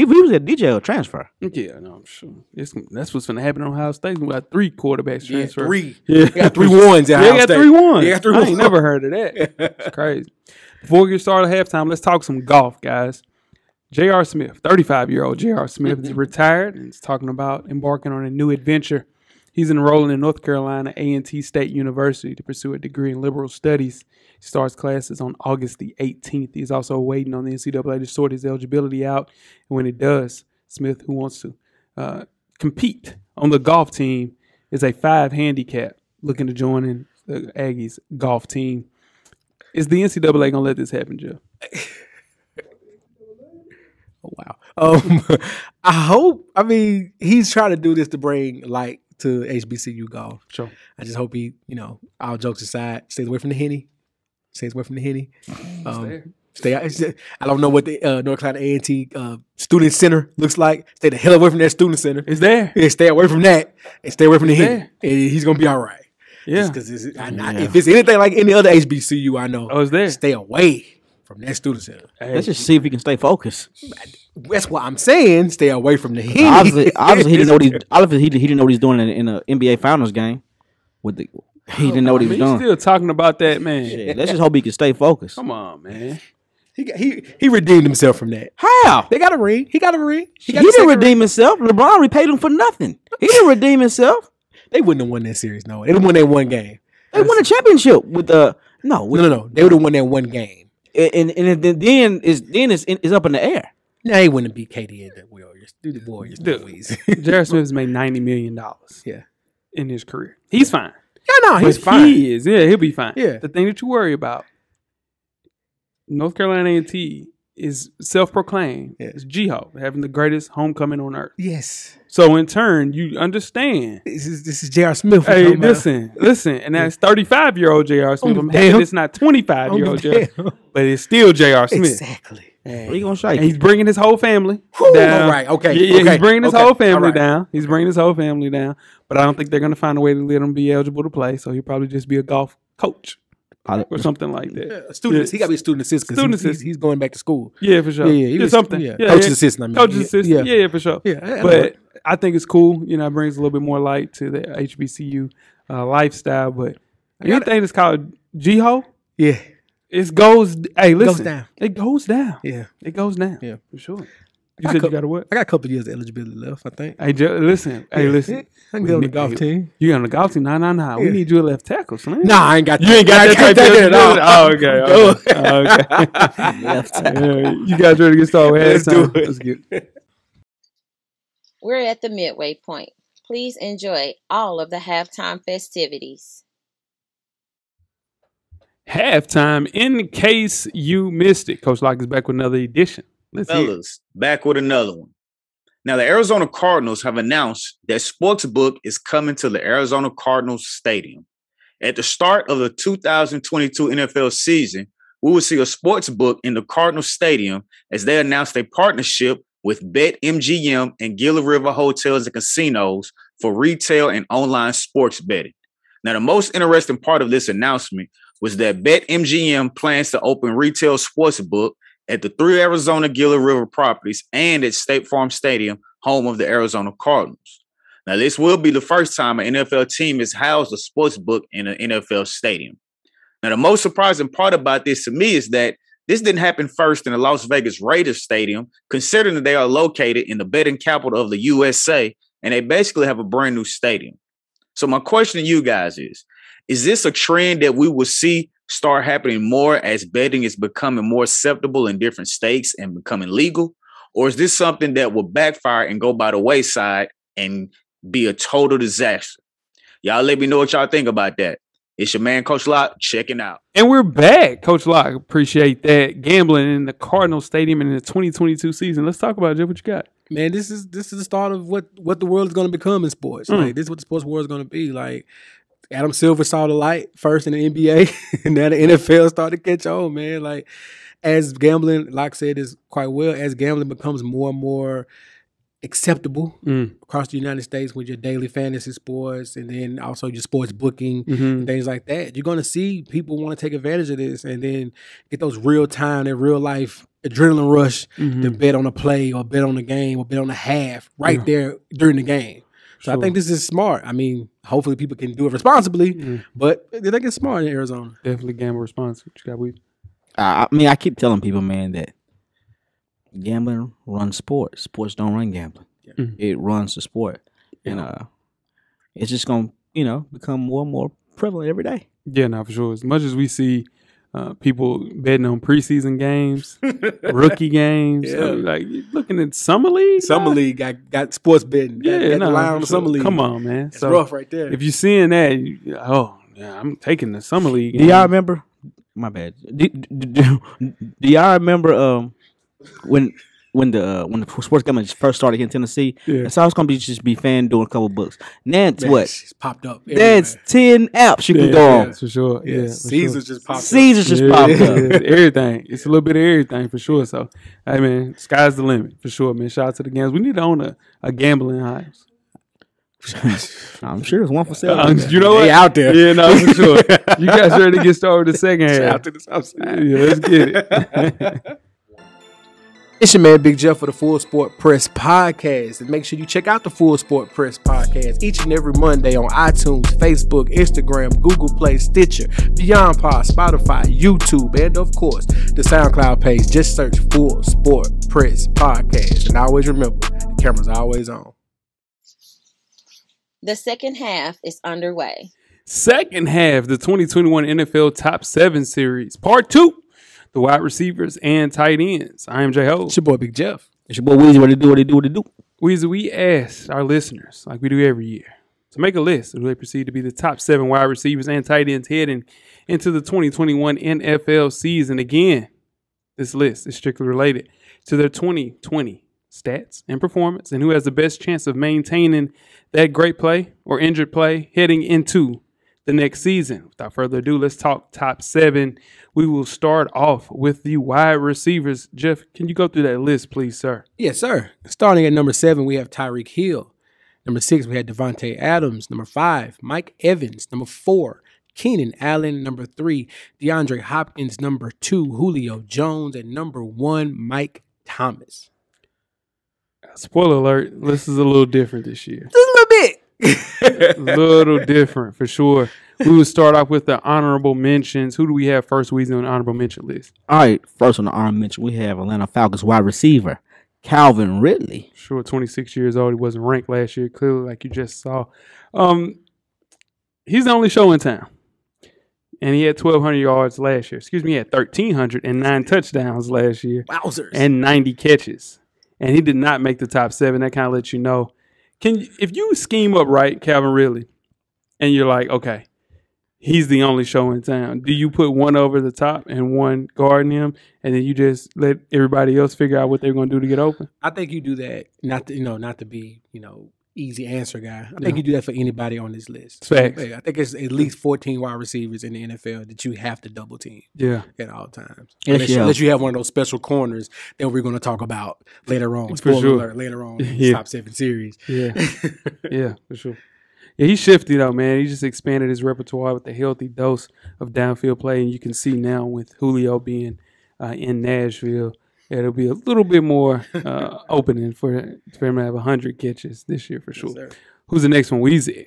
was at DJ or transfer. Yeah, no, I'm sure. That's what's going to happen on Ohio State. We got 3 quarterbacks transfer. 3. Yeah, they got 3 ones at Ohio State. They got 3 ones. They got 3 I ain't never heard of that. It's crazy. Before we get started at halftime, let's talk some golf, guys. J.R. Smith, 35-year-old J.R. Smith, is retired and is talking about embarking on a new adventure. He's enrolling in North Carolina A&T State University to pursue a degree in liberal studies. He starts classes on August the 18th. He's also waiting on the NCAA to sort his eligibility out. And when it does, Smith, who wants to compete on the golf team, is a 5 handicap looking to join in the Aggies golf team. Is the NCAA going to let this happen, Jeff? Oh, wow. I hope. I mean, he's trying to do this to bring light to HBCU golf. Sure. I just hope he, all jokes aside, stays away from the Henny. Stays away from the Henny. Stay out. I don't know what the North Carolina A&T Student Center looks like. Stay the hell away from that Student Center. It's there. Yeah, stay away from that and stay away from the Henny. And he's going to be all right. Yeah. Because if it's anything like any other HBCU I know, it's there. Stay away from that Student Center. Hey. Let's just see if he can stay focused. That's what I'm saying. Stay away from the Henny. Obviously, he didn't know he didn't know what he's doing in the NBA Finals game. He didn't know what he was doing. He's still talking about that, man. Shit, let's just hope he can stay focused. Come on, man. He redeemed himself from that. How? They got a ring. He got a ring. He didn't redeem himself. LeBron repaid him for nothing. He didn't redeem himself. They wouldn't have won that series. No, they would have won that one game. They won a championship with the no. They would have won that one game. And then it's up in the air. No, he wouldn't beat KD and the Warriors. Do the Warriors, J.R. Smith has made $90 million. Yeah, in his career, he's fine. Yeah, no, he's fine. He is. Yeah, he'll be fine. Yeah. The thing that you worry about, North Carolina A&T is self-proclaimed as G-Ho, having the greatest homecoming on earth. Yes. So in turn, you understand. This is J.R. Smith. Hey, listen, and that's 35-year-old J.R. Smith. I'm happy it's not 25-year-old J.R. But it's still J.R. Smith. Exactly. He gonna shake. And he's bringing his whole family Whew, down. all right, okay, Yeah, okay, he's bringing his okay, whole family all right. down. He's bringing his whole family down. But I don't think they're going to find a way to let him be eligible to play. So he'll probably just be a golf coach or something like that. Yeah, student, he got to be a student assistant. Student Student assistant. He's going back to school. Yeah, for sure. Yeah, he Just was- something. yeah. Yeah, Coach's yeah. assistant, I mean. Coach's Yeah, assistant. yeah. Yeah, for sure. Yeah, But I think it's cool. You know, it brings a little bit more light to the HBCU lifestyle. But anything that's called GHO, yeah, it goes. Hey, listen, down. It goes down. yeah. It goes down. Yeah. For sure. I You said co- you got a what? I got a couple of years of eligibility left, I think. Hey, listen. Hey, listen. I can get on the golf team. You on the golf team? Nah. We Yeah. need you at left tackle, son. Nah, I ain't got. You ain't got that type at all. Oh, okay. Left Yeah, you guys ready to get started with Let's do halftime? it. Let's get it. We're at the midway point. Please enjoy all of the halftime festivities. Halftime, in case you missed it. Coach Locke is back with another edition. Let's hear it. Fellas, back with another one. Now, the Arizona Cardinals have announced that Sportsbook is coming to the Arizona Cardinals Stadium. At the start of the 2022 NFL season, we will see a sportsbook in the Cardinals Stadium as they announced a partnership with BetMGM and Gila River Hotels and Casinos for retail and online sports betting. Now, the most interesting part of this announcement was that BetMGM plans to open retail sportsbook at the 3 Arizona Gila River properties and at State Farm Stadium, home of the Arizona Cardinals. Now, this will be the first time an NFL team has housed a sports book in an NFL stadium. Now, the most surprising part about this to me is that this didn't happen first in the Las Vegas Raiders Stadium, considering that they are located in the betting capital of the USA, and they basically have a brand new stadium. So my question to you guys is this a trend that we will see start happening more as betting is becoming more acceptable in different states and becoming legal? Or is this something that will backfire and go by the wayside and be a total disaster? Y'all let me know what y'all think about that. It's your man, Coach Locke, checking out. And we're back, Coach Locke. Appreciate that. Gambling in the Cardinals Stadium in the 2022 season. Let's talk about it, Jeff. What you got? Man, this is the start of what the world is going to become in sports. Like, this is what the sports world is going to be. Like, Adam Silver saw the light first in the NBA, and now the NFL started to catch on, man. Like, as gambling, like I said, is quite well, as gambling becomes more and more acceptable across the United States with your daily fantasy sports and then also your sports booking and things like that, you're going to see people want to take advantage of this and then get those real time and real life adrenaline rush to bet on a play or bet on a game or bet on a half right there during the game. So I think this is smart. I mean, hopefully people can do it responsibly, but they get smart in Arizona. Definitely gamble responsibly. What you got, Weed? I mean, I keep telling people, man, that gambling runs sports. Sports don't run gambling. It runs the sport. And it's just going to, become more and more prevalent every day. Yeah, no, for sure. As much as we see people betting on preseason games, rookie games, like looking at Summer League. Summer League got sports betting. Got the line on the for sure. Summer League. Come on, man. It's rough right there. If you're seeing that, I'm taking the Summer League. Do y'all remember? My bad. Do y'all remember when the sports gambling first started here in Tennessee? Yeah. So I was gonna just be FanDuel a couple books. Now it's what? It's popped up. That's 10 apps you can go on. for sure. Yeah, for Caesars just popped up. Caesars just Yeah, popped up. it's everything. It's a little bit of everything for sure. So, hey man, sky's the limit for sure, man. Shout out to the games. We need to own a gambling house. I'm sure there's one for sale. You know what? They out there. Yeah, no, for sure. You guys ready to get started with the second Shout half? out to the South Side. Yeah, let's get it. It's your man Big Jeff for the Full Sport Press Podcast. And make sure you check out the Full Sport Press Podcast each and every Monday on iTunes, Facebook, Instagram, Google Play, Stitcher, Beyond Pod, Spotify, YouTube, and of course, the SoundCloud page. Just search Full Sport Press Podcast. And always remember, the camera's always on. The second half is underway. Second half, the 2021 NFL Top 7 Series, Part 2. The wide receivers and tight ends. I am J-Ho. It's your boy Big Jeff. It's your boy Weezy. What they do? Weezy, we asked our listeners, like we do every year, to make a list of who they perceive to be the top 7 wide receivers and tight ends heading into the 2021 NFL season. Again, this list is strictly related to their 2020 stats and performance and who has the best chance of maintaining that great play or injured play heading into the next season. Without further ado, let's talk top 7. We will start off with the wide receivers. Jeff, can you go through that list, please, sir? Yes, sir. Starting at number 7, we have Tyreek Hill. Number 6, we had Devontae Adams. Number 5, Mike Evans. Number 4, Keenan Allen. Number 3, DeAndre Hopkins. Number 2, Julio Jones. And number 1, Mike Thomas. Spoiler alert, this is a little different this year. Just a little bit. A little different for sure. We will start off with the honorable mentions. Who do we have first, Weezy, on the honorable mention list? All right, first on the honorable mention, we have Atlanta Falcons wide receiver Calvin Ridley. Sure, 26 years old. He wasn't ranked last year, clearly, like you just saw. He's the only show in town. And he had 1,200 yards last year. Excuse me, he had 1,300 and 9 touchdowns last year. Wowzers. And 90 catches. And he did not make the top 7. That kind of lets you know. If you scheme up right, Calvin Ridley, and you're like, okay, he's the only show in town, do you put one over the top and one guarding him, and then you just let everybody else figure out what they're going to do to get open? I think you do that, not to be, easy answer guy. I think you do that for anybody on this list. Facts. I think it's at least 14 wide receivers in the NFL that you have to double team. Yeah. At all times. Yes, Unless you have one of those special corners that we're going to talk about later on. Spoiler alert, later on in the top 7 series. Yeah. Yeah, for sure. Yeah, he's shifty though, man. He just expanded his repertoire with a healthy dose of downfield play, and you can see now with Julio being in Nashville, it'll be a little bit more opening for him to have 100 catches this year for sure. Yes, Who's the next one? Weezy.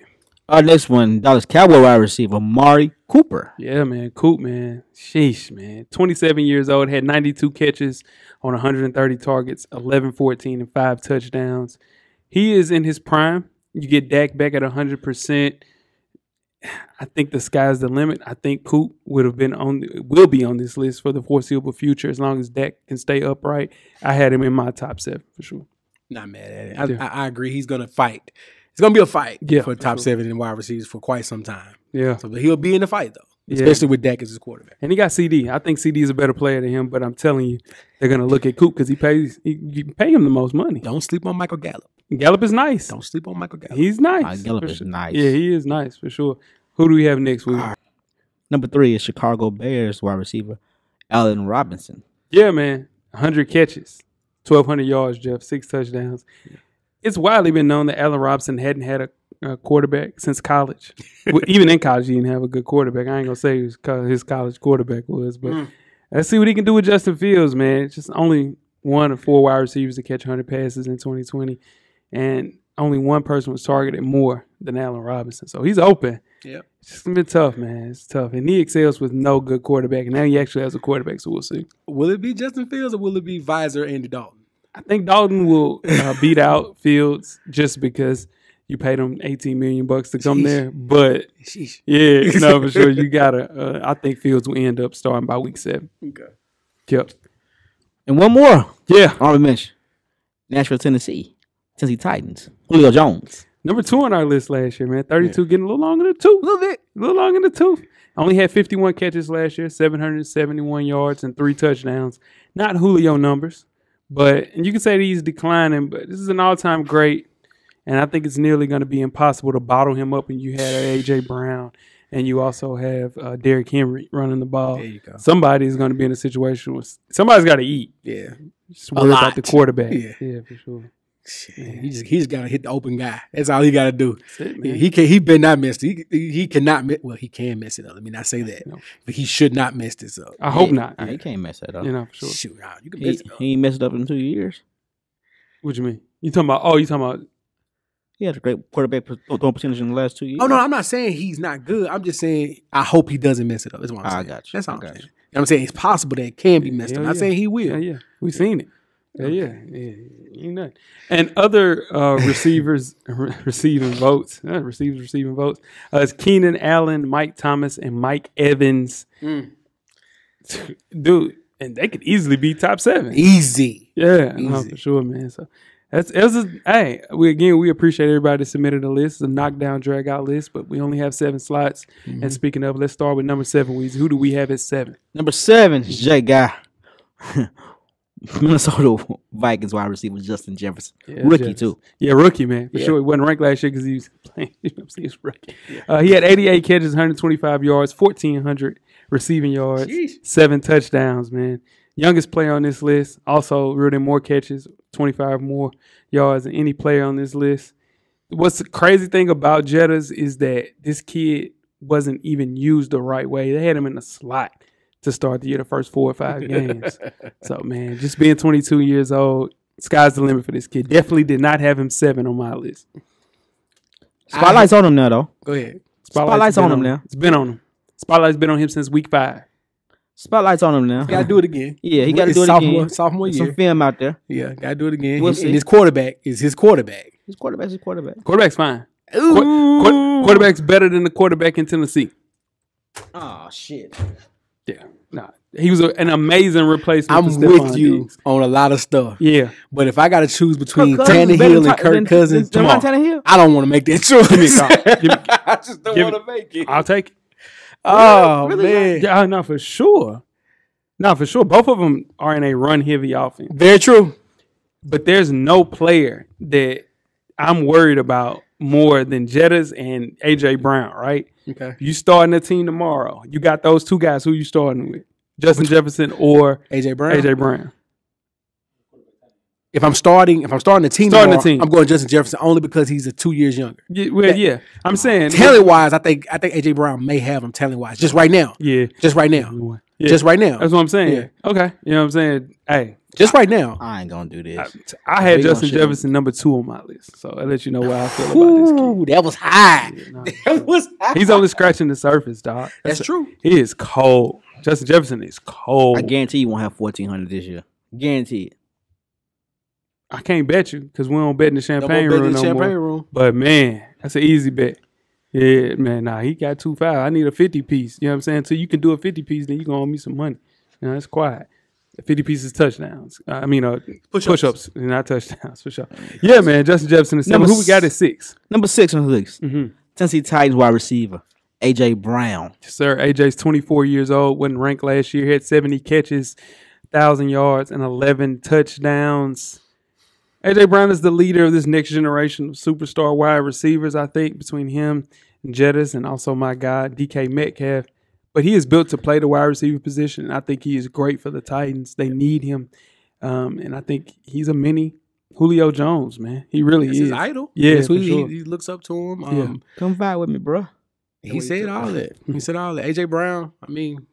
Our next one, Dallas Cowboy wide receiver Amari Cooper. Yeah, man. Coop, man. Sheesh, man. 27 years old, had 92 catches on 130 targets, 11, 14, and 5 touchdowns. He is in his prime. You get Dak back at 100%. I think the sky's the limit. I think Coop will be on this list for the foreseeable future as long as Dak can stay upright. I had him in my top 7 for sure. Not mad at it. I agree. He's going to fight. It's going to be a fight for top 7 in wide receivers for quite some time. Yeah. So, but he'll be in the fight, though, especially with Dak as his quarterback. And he got CD. I think CD is a better player than him, but I'm telling you, they're going to look at Coop because you pay him the most money. Don't sleep on Michael Gallup. Gallup is nice. Don't sleep on Michael Gallup. He's nice. Gallup is nice. Yeah, he is nice for sure. Who do we have next week? Number 3 is Chicago Bears wide receiver Allen Robinson. Yeah, man. 100 catches, 1,200 yards, Jeff, 6 touchdowns. It's widely been known that Allen Robinson hadn't had a quarterback since college. Well, even in college, he didn't have a good quarterback. I ain't going to say his college quarterback was, but let's see what he can do with Justin Fields, man. It's just only 1 of 4 wide receivers to catch 100 passes in 2020, and only one person was targeted more than Allen Robinson. So he's open. Yep. It's just a bit tough, man. It's tough. And he excels with no good quarterback, and now he actually has a quarterback, so we'll see. Will it be Justin Fields or will it be Visor Andy Dalton? I think Dalton will beat out Fields just because you paid him $18 million to come there. But, yeah, no, for sure. You got to I think Fields will end up starting by week 7. Okay. Yep. And one more. Yeah. Honorable mention. Nashville, Tennessee Titans. Julio Jones. Number 2 on our list last year, man. 32, getting a little long in the tooth. A little long in the tooth. Only had 51 catches last year, 771 yards, and 3 touchdowns. Not Julio numbers, and you can say that he's declining, but this is an all-time great, and I think it's nearly going to be impossible to bottle him up when you had A.J. Brown, and you also have Derrick Henry running the ball. There you go. Somebody's going to be in a situation where somebody's got to eat. Yeah. Just worry about the quarterback. Yeah, for sure. Man, he just got to hit the open guy. That's all he got to do. That's it, man. He better not miss it. He cannot miss. Well, he can mess it up. Let me not say that, No. but he should not mess this up. I hope not. He can't mess that up. For sure. Shoot, you can mess it up. He ain't messed it up in 2 years. What you mean? You talking about? He had a great quarterback throwing percentage in the last 2 years. Oh no, I'm not saying he's not good. I'm just saying I hope he doesn't mess it up. That's what I'm saying. I got you. That's all I got I'm saying. you. You know what I'm saying? It's possible that it can be messed up. I'm not Yeah. saying he will. Yeah. We've seen it. Yeah. You know. And other receivers receiving votes. Receivers receiving votes. It's Keenan Allen, Mike Thomas, and Mike Evans. Dude, and they could easily be top 7. Easy. Yeah, no, Easy. for sure, man. So we appreciate everybody that submitted a list. It's a knockdown, drag out list, but we only have 7 slots. And speaking of, let's start with number 7. Weezy. Who do we have at 7? Number 7 is Jay Guy. Minnesota Vikings wide receiver Justin Jefferson, Yeah, rookie Jefferson. too. Yeah, rookie, man. For Yeah. sure. He wasn't ranked last year because he was playing. You know what I'm saying? He's rookie. He had 88 catches, 125 yards, 1,400 receiving yards, 7 touchdowns, man. Youngest player on this list. Also, really more catches, 25 more yards than any player on this list. What's the crazy thing about Jettas is that this kid wasn't even used the right way. They had him in the slot to start the year, the first 4 or 5 games. So, man, just being 22 years old, sky's the limit for this kid. Definitely did not have him 7 on my list. Spotlight's on him now, though. Go ahead. Spotlight's been on him now. It's been on him. Spotlight's been on him since week 5. Spotlight's on him now. Got to do it again. Yeah, he got to It's do it again. Sophomore Some year. film out there. Yeah, got to do it again. We'll And see. his quarterback is his quarterback. His quarterback's his quarterback. Quarterback's fine. Quarterback's better than the quarterback in Tennessee. Oh shit. Yeah. Nah. He was an amazing replacement. I'm for with Stephon you Diggs. on a lot of stuff. Yeah. But if I got to choose between Kirk Cousins better Tannehill than and Kirk Cousins, than Tannehill? I don't want to make that choice. Give me a call. I just don't give want me- to make it. I'll take it. Oh, Really? man. Yeah, no, for sure. No, for sure. Both of them are in a run-heavy offense. Very true. But there's no player that I'm worried about more than Jettas and A.J. Brown, right? Okay. You starting a team tomorrow. You got those two guys. Who you starting with? Justin Jefferson or AJ Brown. A.J. Brown? If I'm starting the team, Starting the tomorrow, team. I'm going Justin Jefferson only because he's 2 years younger. Yeah, well, yeah. I'm saying Talent wise, I think AJ Brown may have him talent wise. Just right now. Yeah. Just right now. Yeah. Just right now. That's what I'm saying. Yeah. Okay. You know what I'm saying? Hey, Just right now. I ain't gonna do this. I had We gonna Justin shit Jefferson number 2 on my list. So I'll let you know what I feel about this kid. Ooh, that was high. Nah. That was high. He's only scratching the surface, dog. That's true. He is cold. Justin Jefferson is cold. I guarantee you won't have 1,400 this year. Guarantee it. I can't bet you because we don't bet in the No more champagne betting room in no champagne more. room. But man, that's an easy bet. Yeah, man. Nah, he got 2.5. I need a 50 piece. You know what I'm saying? So you can do a 50 piece, then you gonna owe me some money. You know, it's quiet. 50 pieces touchdowns. Push-ups, not touchdowns for sure. Yeah, man. Justin Jefferson is 7. Number Who we got at 6? Number 6 on the list. Mm-hmm. Tennessee Titans wide receiver A.J. Brown. Sir, AJ's 24 years old. Wasn't ranked last year. Had 70 catches, 1,000 yards, and 11 touchdowns. AJ Brown is the leader of this next generation of superstar wide receivers, I think, between him and Jettas and also my guy, DK Metcalf. But he is built to play the wide receiver position, and I think he is great for the Titans. They need him. And I think he's a mini Julio Jones, man. He really That's is. his idol. Yeah, That's who for sure. he looks up to him. Yeah. Come vibe with me, bro. He said all that. He said all that. AJ Brown, I mean,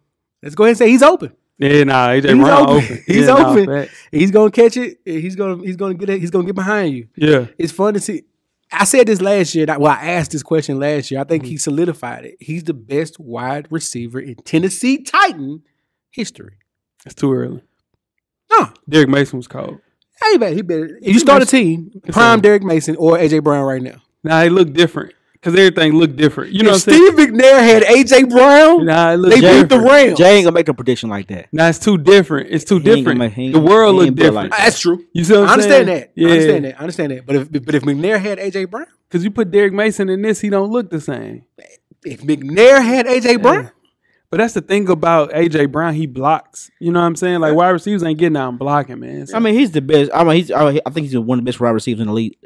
let's go ahead and say he's open. Yeah, nah, AJ He's Brown open. open. He's Yeah, nah, open. facts. He's gonna catch it. He's gonna get it. He's gonna get behind you. Yeah. It's fun to see. I said this last year. I asked this question last year. I think Mm-hmm. he solidified it. He's the best wide receiver in Tennessee Titan history. It's too early. No, Derek Mason was cold. hey man, he better. If you start a team, prime Derek Mason or AJ Brown right now. Nah, they look different because everything looked different. You know If what I'm saying? Steve McNair had AJ Brown, Nah, it look they beat different. the Rams. Jay ain't gonna make a prediction like that. Nah, it's too different. It's too He ain't different. gonna make- he ain't- The world he look ain't built different. like That's true. You see what I'm I understand saying? that. I understand that. But if McNair had AJ Brown, Because you put Derek Mason in this, he don't look the same. if McNair had AJ Brown, But that's the thing about AJ Brown. He blocks. You know what I'm saying? Like wide receivers ain't getting out and blocking, man. So, I mean, he's the best. I think he's one of the best wide receivers in the league.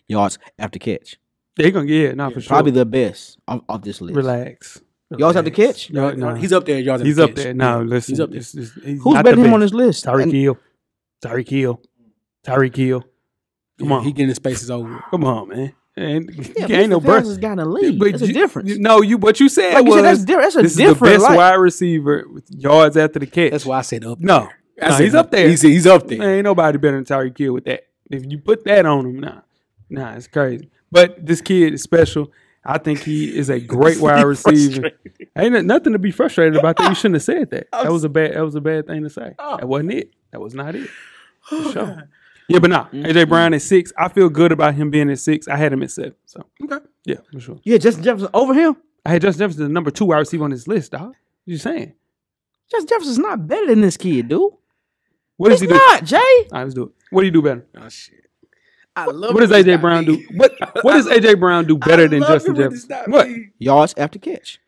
Yards after catch. they gonna get for sure. Probably the best of this list. Relax. Yards after catch. No. he's up there. Yards He's after up catch. there. No, Yeah, listen. he's up there. He's Who's not better the than him on best. this list? Tyreek Hill. Tyreek Hill. Come on. He getting his spaces over. Come on, man. Ain't Yeah, no burst. This guy in the league. But That's a difference. What you said Like you was said, that's different. That's a this different. is the best like, wide receiver with yards after the catch. That's why I said up. No, I no, said he's up there. He's up there. Man, ain't nobody better than Tyreek Hill with that. If you put that on him, nah, it's crazy. But this kid is special. I think he is a great wide receiver. Ain't nothing to be frustrated about that. You shouldn't have said that. That was a bad thing to say. That wasn't it. That was not it. For sure. Yeah, but AJ Brown at 6. I feel good about him being at 6. I had him at 7. So Okay. yeah, for sure. Yeah, Justin Jefferson over him. I had Justin Jefferson the number 2 wide receiver on this list, dog. What you saying? Justin Jefferson's not better than this kid, dude. What does He's he do? not, Jay. All right, let's do it. What do you do better? Oh shit. I love What does AJ Brown do? What does AJ Brown do better than Justin Jefferson? What? Yards after catch.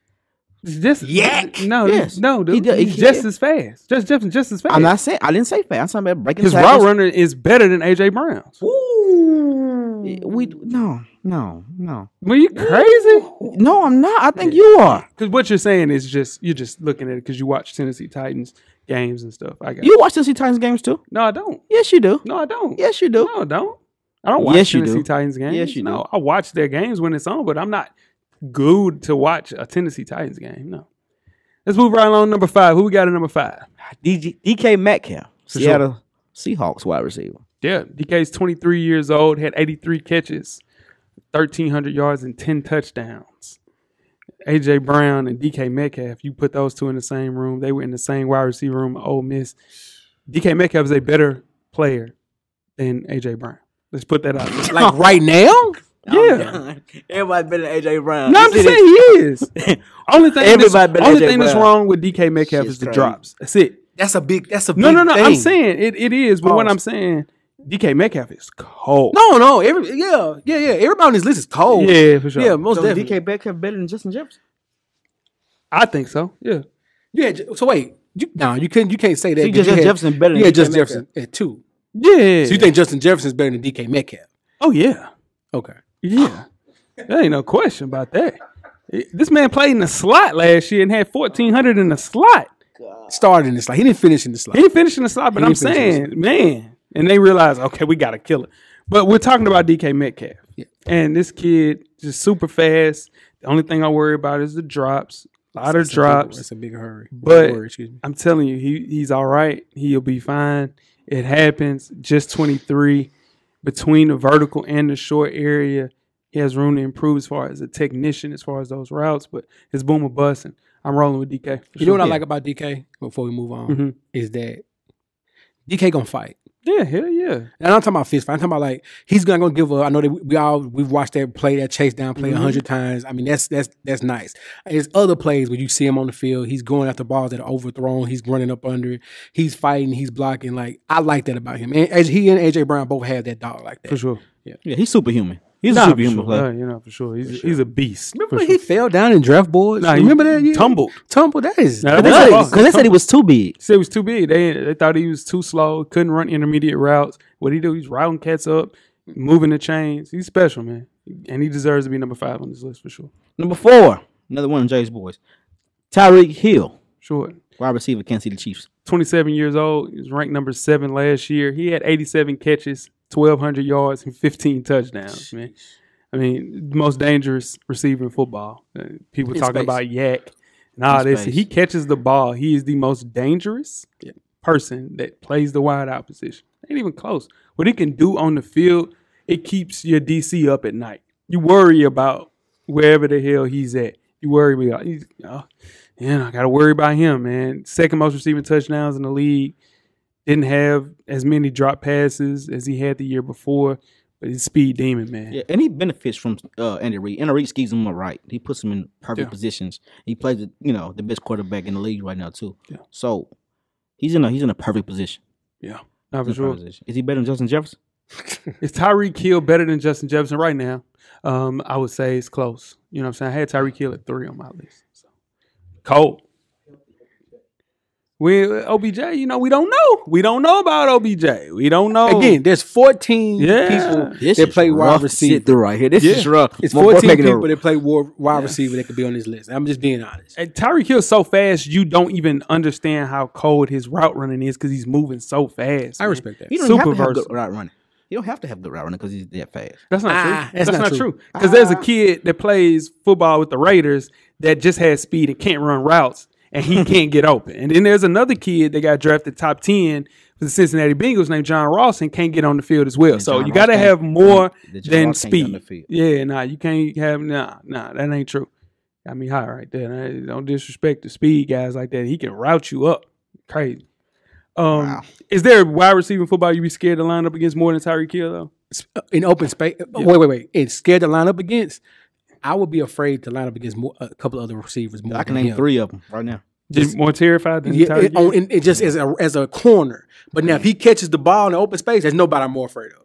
Just Yak. No, Yes. no, dude. He He's just as fast. Just as fast. I'm not saying I didn't say fast. I'm talking about breaking His tackles. route runner is better than AJ Brown's. No. Were you crazy? No, I'm not. I think you are. Because what you're saying is you're just looking at it because you watch Tennessee Titans games and stuff. I got You watch Tennessee Titans games too? No, I don't. Yes, you do. No, I don't. Yes, you do. No, I don't. I don't watch Yes, you Tennessee do. Titans games. Yes, you No, do. I watch their games when it's on, but I'm not glued to watch a Tennessee Titans game. No. Let's move right along to number 5. Who we got at number 5? DK Metcalf, For Seattle Seahawks wide receiver. Yeah, DK's 23 years old, had 83 catches, 1,300 yards, and 10 touchdowns. AJ Brown and DK Metcalf, you put those two in the same room. They were in the same wide receiver room at Ole Miss. DK Metcalf is a better player than AJ Brown. Let's put that out there. Like right now? Yeah. Everybody better than AJ Brown. No, I'm just saying he is. Only thing, Everybody better only AJ thing that's Brown. wrong with DK Metcalf Shit's is the crazy. drops. That's it. That's a big No. thing. I'm saying it is, but what Pause. I'm saying, DK Metcalf is cold. No. Everybody on this list is cold. Yeah, for sure. Yeah, most So definitely. DK Metcalf better than Justin Jefferson? I think so. Yeah. Yeah. So wait, you can't say that. So you 'cause just you said had- Jefferson better than Yeah, DK Justin Metcalf. Jefferson at 2. Yeah. So you think Justin Jefferson's better than DK Metcalf? Oh yeah. Okay. Yeah. There ain't no question about that. This man played in the slot last year and had 1,400 in the slot. Started in the slot. He didn't finish in the slot. He didn't finish in the slot, but He I'm didn't finish in the saying, man. And they realized, okay, we got to kill it. But we're talking about DK Metcalf. Yeah. And this kid just super fast. The only thing I worry about is the drops. A lot of drops. That's a big hurry. But Excuse me. I'm telling you, he's all right. He'll be fine. It happens. Just 23. Between the vertical and the short area, he has room to improve as far as a technician, as far as those routes. But it's boom or bust. And I'm rolling with DK. for You know what sure. I like about DK? Before we move on, Mhm. is that DK gonna fight. Yeah, hell yeah. And I'm not talking about fist fight. I'm talking about like he's gonna give a. I know that we've watched that play, that chase down play 100 times. I mean that's nice. There's other plays where you see him on the field. He's going after balls that are overthrown. He's running up under it. He's fighting. He's blocking. Like I like that about him. And he and AJ Brown both have that dog like that. For sure. Yeah, he's superhuman. He's Nah, a for superhuman sure. player. You know, for sure. He's a beast. Remember for when sure. he fell down in draft boards? Nah, he Remember that? Yeah. tumbled. Tumbled. That is. Nah, Because that they said he was too big. Said he was too big. They thought he was too slow. Couldn't run intermediate routes. What he do? He's routing cats up, moving the chains. He's special, man, and he deserves to be number 5 on this list for sure. Number 4, another one of Jay's boys, Tyreek Hill, Sure. wide receiver, Kansas City Chiefs. 27 years old. He was ranked number 7 last year. He had 87 catches, 1,200 yards, and 15 touchdowns. Man, I mean, the most dangerous receiver in football. People In talking space. about yak and all In this. space. He catches the ball. He is the most dangerous person that plays the wide out position. Ain't even close. What he can do on the field, it keeps your DC up at night. You worry about wherever the hell he's at. You worry about, I got to worry about him, man. Second most receiving touchdowns in the league. Didn't have as many drop passes as he had the year before, but he's a speed demon, man. Yeah, and he benefits from Andy Reid. Andy Reid schemes him up right. He puts him in perfect positions. He plays the best quarterback in the league right now too. Yeah. So he's in a perfect position. Yeah, not for He's in a sure. perfect position. Is he better than Justin Jefferson? Is Tyreek Hill better than Justin Jefferson right now? I would say it's close. You know what I'm saying? I had Tyreek Hill at 3 on my list. So. Cold. OBJ, we don't know. We don't know about OBJ. We don't know. Again, there's 14 Yeah. people that play wide receiver. Sit through right here. This Yeah. is rough. It's We're 14 making it- people that play wide receiver that could be on this list. I'm just being honest. And Tyreek Hill's so fast, you don't even understand how cold his route running is because he's moving so fast. I man. respect that. You don't Super have to have versatile. good route running. You don't have to have good route running because he's that fast. That's not true. That's not not true. true. Because there's a kid that plays football with the Raiders that just has speed and can't run routes, and he can't get open. And then there's another kid that got drafted top 10 for the Cincinnati Bengals named John Ross and can't get on the field as well. And So John you Ross got to can't- have more that John than Ross can't get on the speed. field. Yeah, you can't have that ain't true. Got me high right there. Don't disrespect the speed guys like that. He can route you up. Crazy. Wow. Is there a wide receiver in football you be scared to line up against more than Tyreek Hill though? In open space. Wait. And scared to line up against? I would be afraid to line up against a couple other receivers more I can than name him. 3 of them right now. Just more terrified than Yeah, Tyreek Hill? it just as a corner. But now if he catches the ball in the open space, there's nobody I'm more afraid of.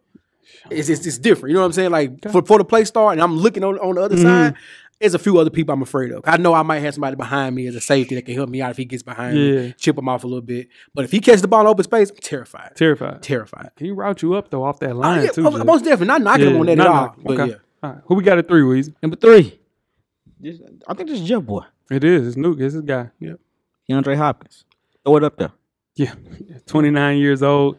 It's different. You know what I'm saying? Like for the play start, and I'm looking on the other side, There's a few other people I'm afraid of. I know I might have somebody behind me as a safety that can help me out if he gets behind me, chip him off a little bit. But if he catches the ball in open space, I'm terrified. Terrified. Can he route you up though off that line too? Most definitely. Not knocking him on that at all. But okay. All right. Who we got at 3, Weezy? Number 3. I think this is your boy. It is. It's Nuke. It's his guy. Yeah. DeAndre Hopkins. Throw it up there. Yeah. 29 years old.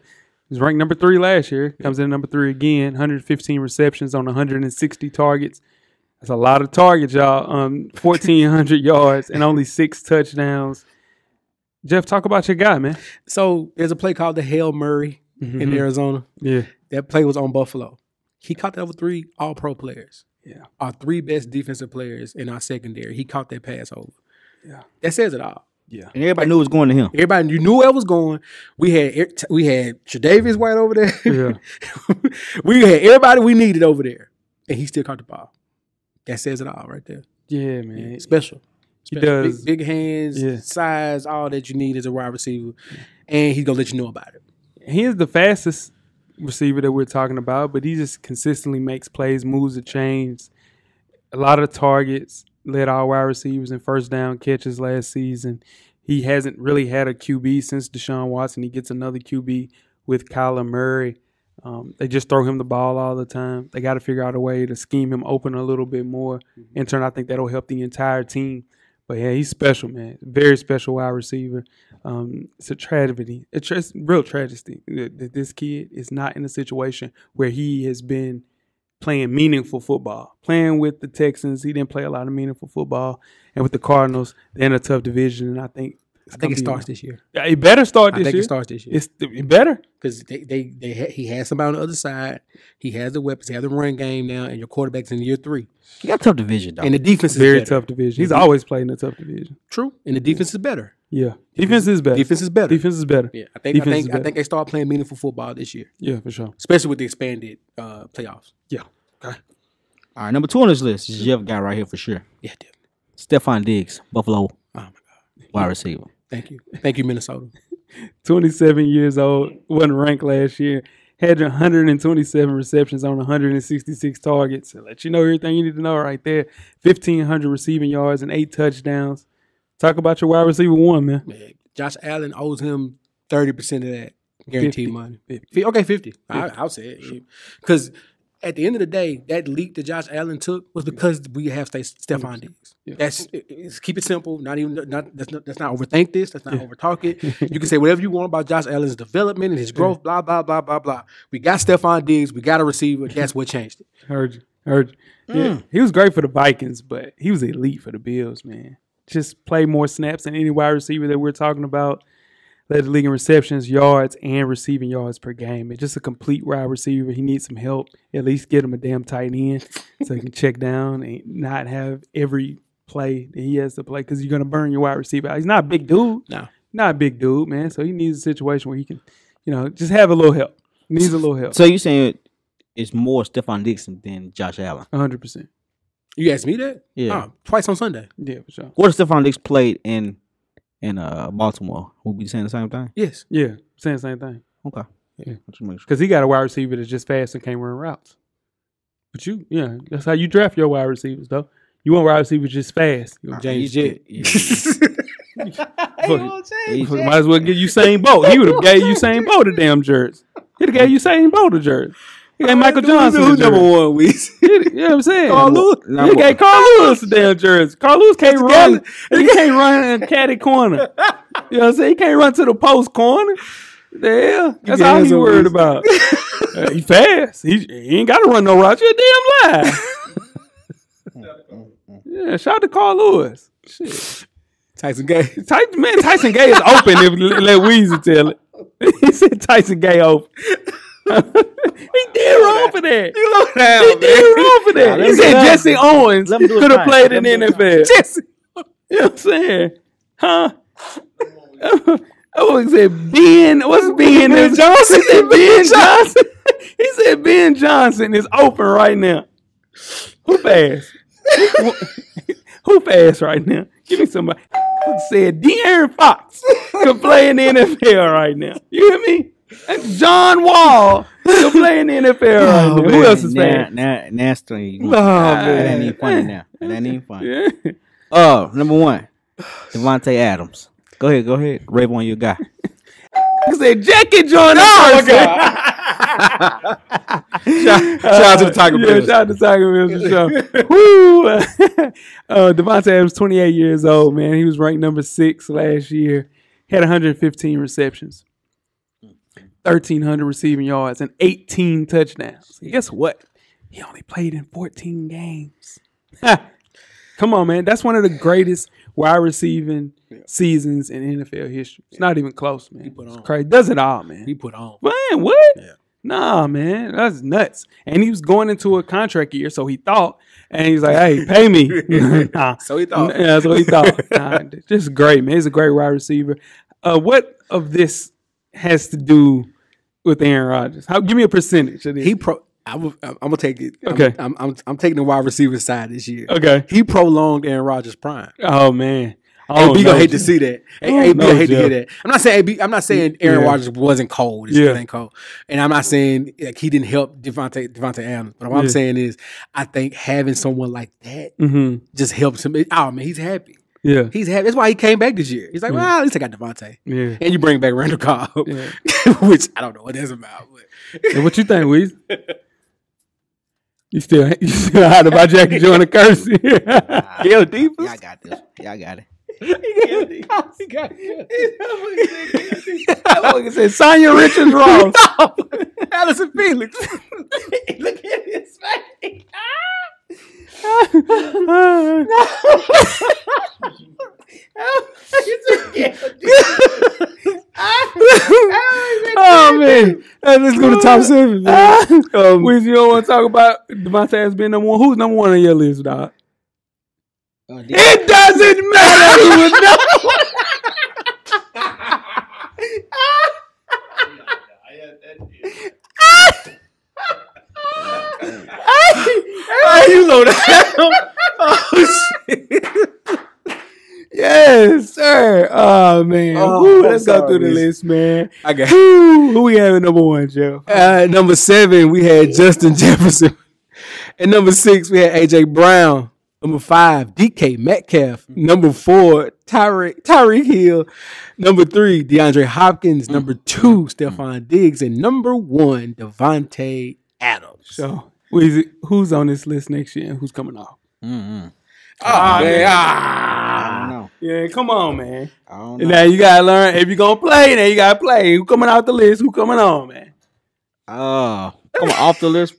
He was ranked number 3 last year. Comes in number 3 again. 115 receptions on 160 targets. That's a lot of targets, y'all. 1,400 yards and only 6 touchdowns. Jeff, talk about your guy, man. So there's a play called the Hail Murray in Arizona. Yeah. That play was on Buffalo. He caught that over 3 all-pro players. Yeah. Our 3 best defensive players in our secondary. He caught that pass over. Yeah. That says it all. Yeah. And everybody knew it was going to him. Everybody knew where it was going. We had Tre'Davious White over there. Yeah. We had everybody we needed over there. And he still caught the ball. That says it all right there. Yeah, man. Special. He does. Big hands, size, all that you need as a wide receiver. And he's going to let you know about it. He is the fastest receiver that we're talking about, but he just consistently makes plays, moves the chains, a lot of targets, led our wide receivers in first down catches last season. He hasn't really had a QB since Deshaun Watson. He gets another QB with Kyler Murray. They just throw him the ball all the time. They got to figure out a way to scheme him open a little bit more. In turn, I think that'll help the entire team. But, yeah, he's special, man. Very special wide receiver. It's a tragedy. It's real tragedy that this kid is not in a situation where he has been playing meaningful football. Playing with the Texans, he didn't play a lot of meaningful football. And with the Cardinals, they're in a tough division, and I think it starts this year. It better start this year. I think it starts this year. It better. Because he has somebody on the other side. He has the weapons. He has the run game now, and your quarterback's in year 3. You got a tough division, though. And the defense is very better. Tough division. He's always played in a tough division. True. And the defense is better. Yeah. Defense is better. Defense is better. Defense is better. Yeah. I think they start playing meaningful football this year. Yeah, for sure. Especially with the expanded playoffs. Yeah. Okay. All right, number 2 on this list is Jeff guy right here for sure. Yeah, definitely. Stephon Diggs, Buffalo. Oh my God. Wide receiver. Thank you, Minnesota. 27 years old, wasn't ranked last year. Had 127 receptions on 166 targets. I'll let you know everything you need to know right there. 1,500 receiving yards and 8 touchdowns. Talk about your wide receiver 1, man. Josh Allen owes him 30% of that guaranteed 50. money. 50. Okay, 50. I'll say it. Because at the end of the day, that leap that Josh Allen took was because we have Stephon Diggs. Yeah. Keep it simple. Let's not overthink this. Let's not overtalk it. You can say whatever you want about Josh Allen's development and his growth. Blah blah blah blah blah. We got Stephon Diggs. We got a receiver. That's what changed it. Heard you. Yeah, he was great for the Vikings, but he was elite for the Bills, man. Just play more snaps than any wide receiver that we're talking about. Led the league in receptions, yards, and receiving yards per game. It's just a complete wide receiver. He needs some help. At least get him a damn tight end so he can check down and not have every play that he has to play because you're going to burn your wide receiver out. He's not a big dude. No. Not a big dude, man. So he needs a situation where he can, just have a little help. Needs a little help. So you're saying it's more Stephon Diggs than Josh Allen? 100%. You asked me that? Yeah. Oh, twice on Sunday. Yeah, for sure. What if Stephon Diggs played in Baltimore? Would we be saying the same thing? Yes. Yeah, saying the same thing. Okay. Yeah. Because he got a wide receiver that's just fast and can't run routes. But that's how you draft your wide receivers, though. You want wide receivers just fast. James Jett. Might as well give Usain Bolt. He would have gave Usain Bolt a damn jersey. He'd have gave Usain Bolt a jersey. He gave Michael Johnson who's number 1, Weez? You know what I'm saying? Carl Lewis. He gave Carl Lewis a damn jersey. Carl Lewis can't run. He can't run in a caddy corner. You know what I'm saying? He can't run to the post corner. The hell? That's all he's worried about. He fast. He ain't got to run no route. You're a damn lie. Yeah, shout out to Carl Lewis. Shit. Tyson Gay. Tyson Gay is open if let Weezy tell it. He said Tyson Gay open. He did wrong for that. He did wrong for that. He said Jesse Owens could have played in the NFL. Jesse. You know what I'm saying? Huh? Oh, he said Ben. What's Ben? Ben Johnson. He said Ben Johnson. He said Ben Johnson is open right now. Who fast? Who fast right now? Give me somebody. Said De'Aaron Fox could play in the NFL right now. You hear me? John Wall could play in the NFL right now. Who else is fast? Nasty. Oh, man. That ain't even funny now. It ain't even funny. Yeah. Number one, Devontae Adams. Go ahead. Rave on your guy. I said Jackie joined Oh, us. my God. Shout out to the Tiger Bills. Shout out to Tiger Bills for sure. Woo! Devontae Adams, 28 years old, man. He was ranked number 6 last year. Had 115 receptions, 1,300 receiving yards, and 18 touchdowns. And guess what? He only played in 14 games. Come on, man. That's one of the greatest wide receiving seasons in NFL history. It's not even close, man. put on. It's crazy. Does it all, man. He put on. Man, what? Yeah. Nah, man. That's nuts. And he was going into a contract year, so he thought. And he's like, hey, pay me. Nah. So he thought. Yeah, that's what he thought. Nah, just great, man. He's a great wide receiver. What of this has to do with Aaron Rodgers? Give me a percentage of this. I'm gonna take it. Okay. I'm taking the wide receiver side this year. Okay. He prolonged Aaron Rodgers' prime. Oh, man. AB no, gonna hate to Jeff. see that. Oh, AB no, gonna hate to hear Jeff. that. I'm not saying Aaron Yeah. Rodgers wasn't cold. It Yeah. still ain't cold. And I'm not saying like he didn't help Devontae Adams. But what I'm Yeah. saying is, I think having someone like that Mm-hmm. just helps him. Oh man, he's happy. Yeah. He's happy. That's why he came back this year. He's like, well, at least I got Devontae. Yeah. And you bring back Randall Cobb, Yeah. which I don't know what that's about. But And what you think, Weez? You still hot about Jackie joining the curse? Yo, deep. Yeah, I got this. Yeah, I got it. Look at that. Sonya Richards Ross. Allison Felix. Look at his face. Oh man, let's go to top 7. Man. Weez, you don't want to talk about Devontae as being number one. Who's number one on your list, dog? It doesn't matter who is number one. You know that. Oh shit. Yes, sir. Oh man. Oh, Woo, I'm let's go through the sorry, Weez. list, man. I got Who we have at number one, Joe? number 7. We had Justin Jefferson. At number 6, we had AJ Brown. Number 5, DK Metcalf. Number 4, Tyreek Hill. Number 3, DeAndre Hopkins. Number 2, Stephon Diggs. And number 1, Devontae Adams. So, Weezy, who's on this list next year and who's coming off? Man. I don't know. Yeah, come on, man. I don't And know. now you gotta learn if you're gonna play. Now you gotta play. Who coming out the list? Who coming on, man? Come on, off the list.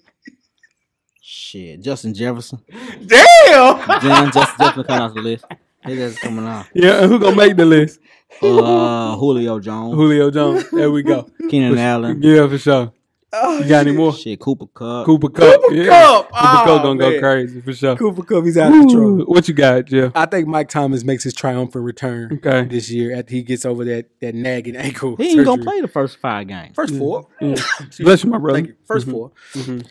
Shit, Justin Jefferson. Damn. Then Justin Jefferson coming off the list. His ass is coming off. Yeah, and who gonna make the list? Julio Jones, Julio Jones. There we go. Keenan Allen. Yeah, for sure. You got any more? Shit, Cooper Kupp. Cooper Kupp. Cooper Yeah. Kupp. Cooper Kupp Oh, gonna go man. crazy for sure. Cooper Kupp, he's out of control. Ooh, what you got, Jeff? I think Mike Thomas makes his triumphant return Okay. this year after he gets over that nagging ankle. He ain't gonna surgery. play the first 5 games. First 4. Yeah. Bless you, my brother. Thank you. First 4.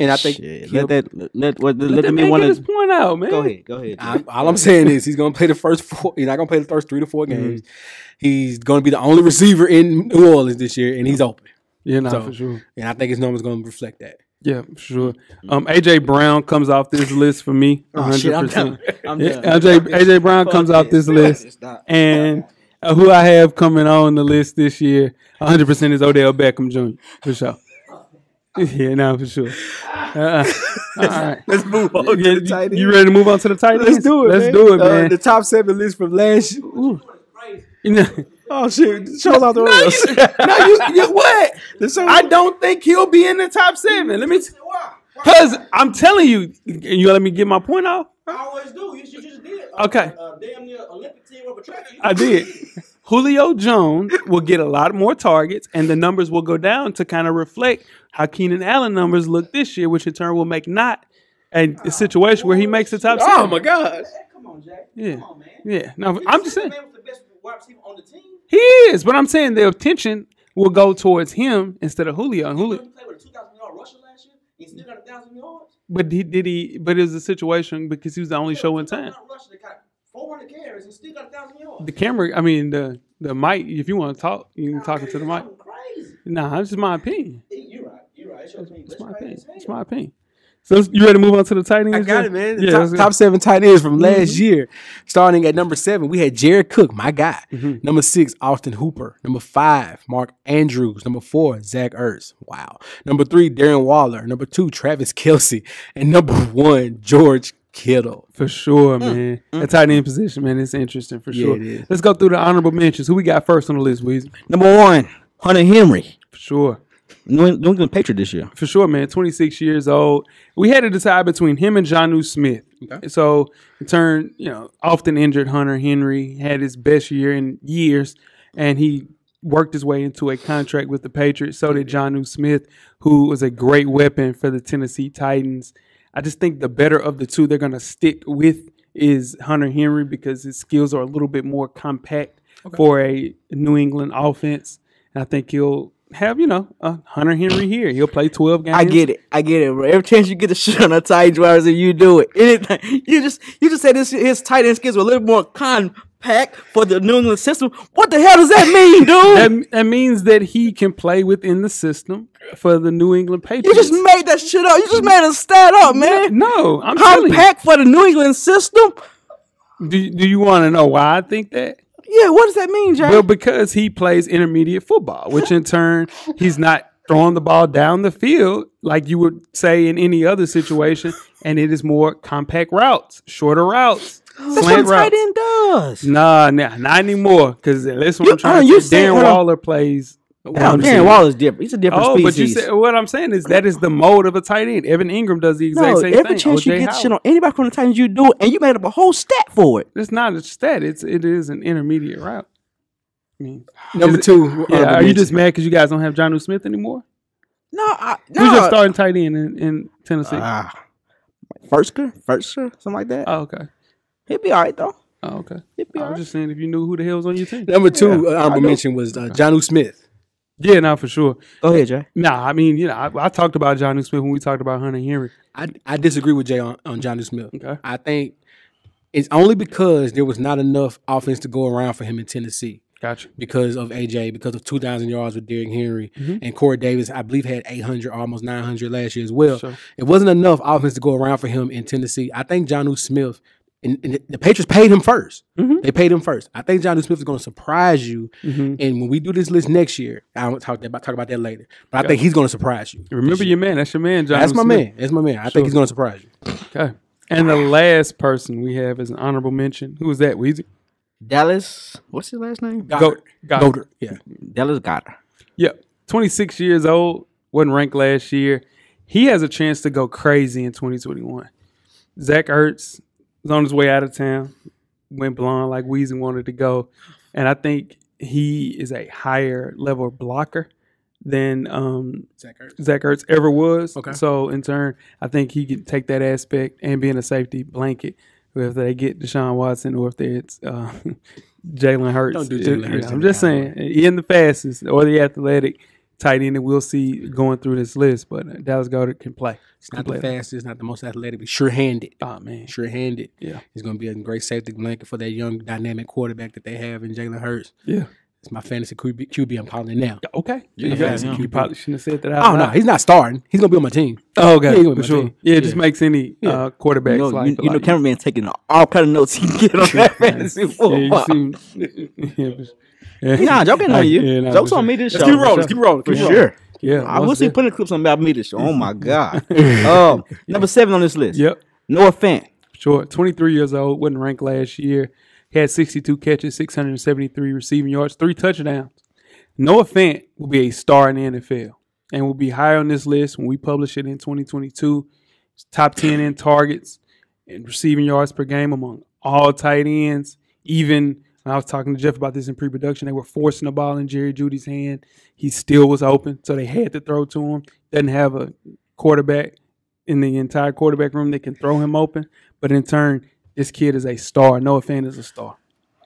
And I think Shit, he'll- let Let me me one get his of. point out, man. Go ahead. all I'm saying is he's going to play the first 4. He's not going to play the first 3 to 4 games. He's going to be the only receiver in New Orleans this year, and he's open. Yeah, nah, So- for sure. And I think his numbers going to reflect that. Yeah, for sure. AJ Brown comes off this list for me. 100%. I'm Yeah, AJ Brown comes off this list. Stop. And who I have coming on the list this year, 100% is Odell Beckham Jr. For sure. Yeah, no, for sure. All right. Let's move on Yeah, to the tight end. you ready to move on to the tight ends? Let's do it, Let's man. do it, man. The top 7 list from last year. You know, Oh, shit. Show's out the rails. you what? I don't think he'll be in the top 7. Let me, because I'm telling you, you let me get my point out. I always do. You just did. Okay. Damn near Olympic team of a track. I did. Julio Jones will get a lot more targets, and the numbers will go down to kind of reflect how Keenan Allen numbers look this year, which in turn will make not a situation where he makes the top 7. Oh, my God. Come on, Jack. Yeah. Come on, man. Yeah. No, I'm just saying. Man was the best wide receiver on the team. He is, but I'm saying the attention will go towards him instead of Julio. And Julio, He played with a 2,000-yard rusher last year. He still got 1,000 yards. but But it was a situation because he was the only show in town. Rusher that got 400 carries and still got 1,000 yards. The camera, I mean the mic. If you want to talk, you can talk into the mic. Crazy. Nah, it's just my opinion. You're right. You're right. It's your opinion. It's my That's opinion. crazy as It's hell. my opinion. So you ready to move on to the tight ends? I got Jeff? it, man. Yeah, let's go. Top 7 tight ends from last year. Starting at number 7, we had Jared Cook, my guy. Number 6, Austin Hooper. Number 5, Mark Andrews. Number 4, Zach Ertz. Wow. Number 3, Darren Waller. Number 2, Travis Kelce. And number 1, George Kittle. For sure, man. That tight end position, man, it's interesting for sure. it is. Let's go through the honorable mentions. Who we got first on the list, Weezy? Number 1, Hunter Henry. For sure. New England Patriot this year. For sure, man. 26 years old. We had to decide between him and Jonnu Smith. Okay. So, in turn, often injured Hunter Henry had his best year in years, and he worked his way into a contract with the Patriots. So did Jonnu Smith, who was a great weapon for the Tennessee Titans. I just think the better of the two they're going to stick with is Hunter Henry because his skills are a little bit more compact for a New England offense. And I think he'll have, Hunter Henry here. He'll play 12 games. I get it, bro. Every chance you get to shit on a tight end wide receiver, you do it. Anything. You just said his tight end skills were a little more compact for the New England system. What the hell does that mean, dude? That means that he can play within the system for the New England You Patriots. just made that shit up. You just made a stat up, man. No, I'm telling you. Compact for the New England system? Do you want to know why I think that? Yeah, what does that mean, Jay? Well, because he plays intermediate football, which in turn, he's not throwing the ball down the field like you would say in any other situation, and it is more compact routes, shorter routes, That's what a slant tight routes. end does. Nah, not anymore. Because that's what I'm trying you to say. said- Darren Waller plays. Darren Waller's different. He's a different Oh, but you species. said what I'm saying is that is the mode of a tight end. Evan Ingram does the exact No, same every thing. chance you O.J. get Howard. shit on anybody from the Titans, you do it, and you made up a whole stat for it. It's not a stat. It is an intermediate route. I mean, Number is it- 2. Yeah, are you just mad because you guys don't have Jonnu Smith anymore? No, Who's your starting tight end in Tennessee? Firster, something like that. Oh, okay. He'd be all right though. Oh, okay. He'd be I all was right. just saying if you knew who the hell was on your team. Number 2 honorable mention was Jonnu Smith. Yeah, no, for sure. Go ahead, Jay. Nah, I mean, I talked about Jonnu Smith when we talked about Hunter Henry. I disagree with Jay on Jonnu Smith. Okay. I think it's only because there was not enough offense to go around for him in Tennessee. Gotcha. Because of AJ, because of 2,000 yards with Derrick Henry. Mm-hmm. And Corey Davis, I believe, had 800, almost 900 last year as well. Sure. It wasn't enough offense to go around for him in Tennessee. I think Jonnu Smith, and the Patriots paid him first. Mhm. They paid him first. I think Jonnu Smith is going to surprise you. Mhm. And when we do this list next year, I'll talk about that later. But I think he's going to surprise you. Remember your man. That's your man, Jonnu That's my Smith. man. That's my man. I Sure. think he's going to surprise you. Okay. And the last person we have is an honorable mention. Who is that, Weezy? Dallas, what's his last name? Goddard. Goddard. Yeah. Dallas Goddard. Yep. 26 years old. Wasn't ranked last year. He has a chance to go crazy in 2021. Zach Ertz was on his way out of town. Went blonde like Weezy wanted to go. And I think he is a higher level blocker than Zach Ertz ever was. Okay. So, in turn, I think he can take that aspect and be in a safety blanket if they get Deshaun Watson or if it's Jalen Hurts. Don't do Jalen Hurts. I'm just saying, he in the fastest or the athletic tight end that we'll see going through this list. But Dallas Goedert can play. It's not the fastest, not the most athletic, but sure-handed. Oh, man. Sure-handed. Yeah. He's going to be a great safety blanket for that young dynamic quarterback that they have in Jalen Hurts. Yeah. It's my fantasy QB I'm calling it now. Okay. Yeah, You probably shouldn't have said that out Oh, no, loud. he's not starting. He's going to be on my team. Oh, okay. Yeah, he gonna be For my sure. team. Yeah, it just Yeah. makes any quarterbacks You know, cameraman taking all kind of notes he can get on that fantasy football. Nah, joking on you. Jokes on me this show. Let's keep rolling. Let's keep rolling. For Keep rolling. sure. Yeah. I will most see definitely. plenty of clips on about me this show. Oh my God. Number 7 on this list. Yep. Noah Fant. Sure. 23 years old. Wasn't ranked last year. He had 62 catches, 673 receiving yards, 3 touchdowns. Noah Fant will be a star in the NFL and will be higher on this list when we publish it in 2022. It's top 10 in targets and receiving yards per game among all tight ends. Even when I was talking to Jeff about this in pre-production, they were forcing the ball in Jerry Jeudy's hand. He still was open, so they had to throw to him. Doesn't have a quarterback in the entire quarterback room that can throw him open. But in turn, this kid is a star. Noah Fant is a star.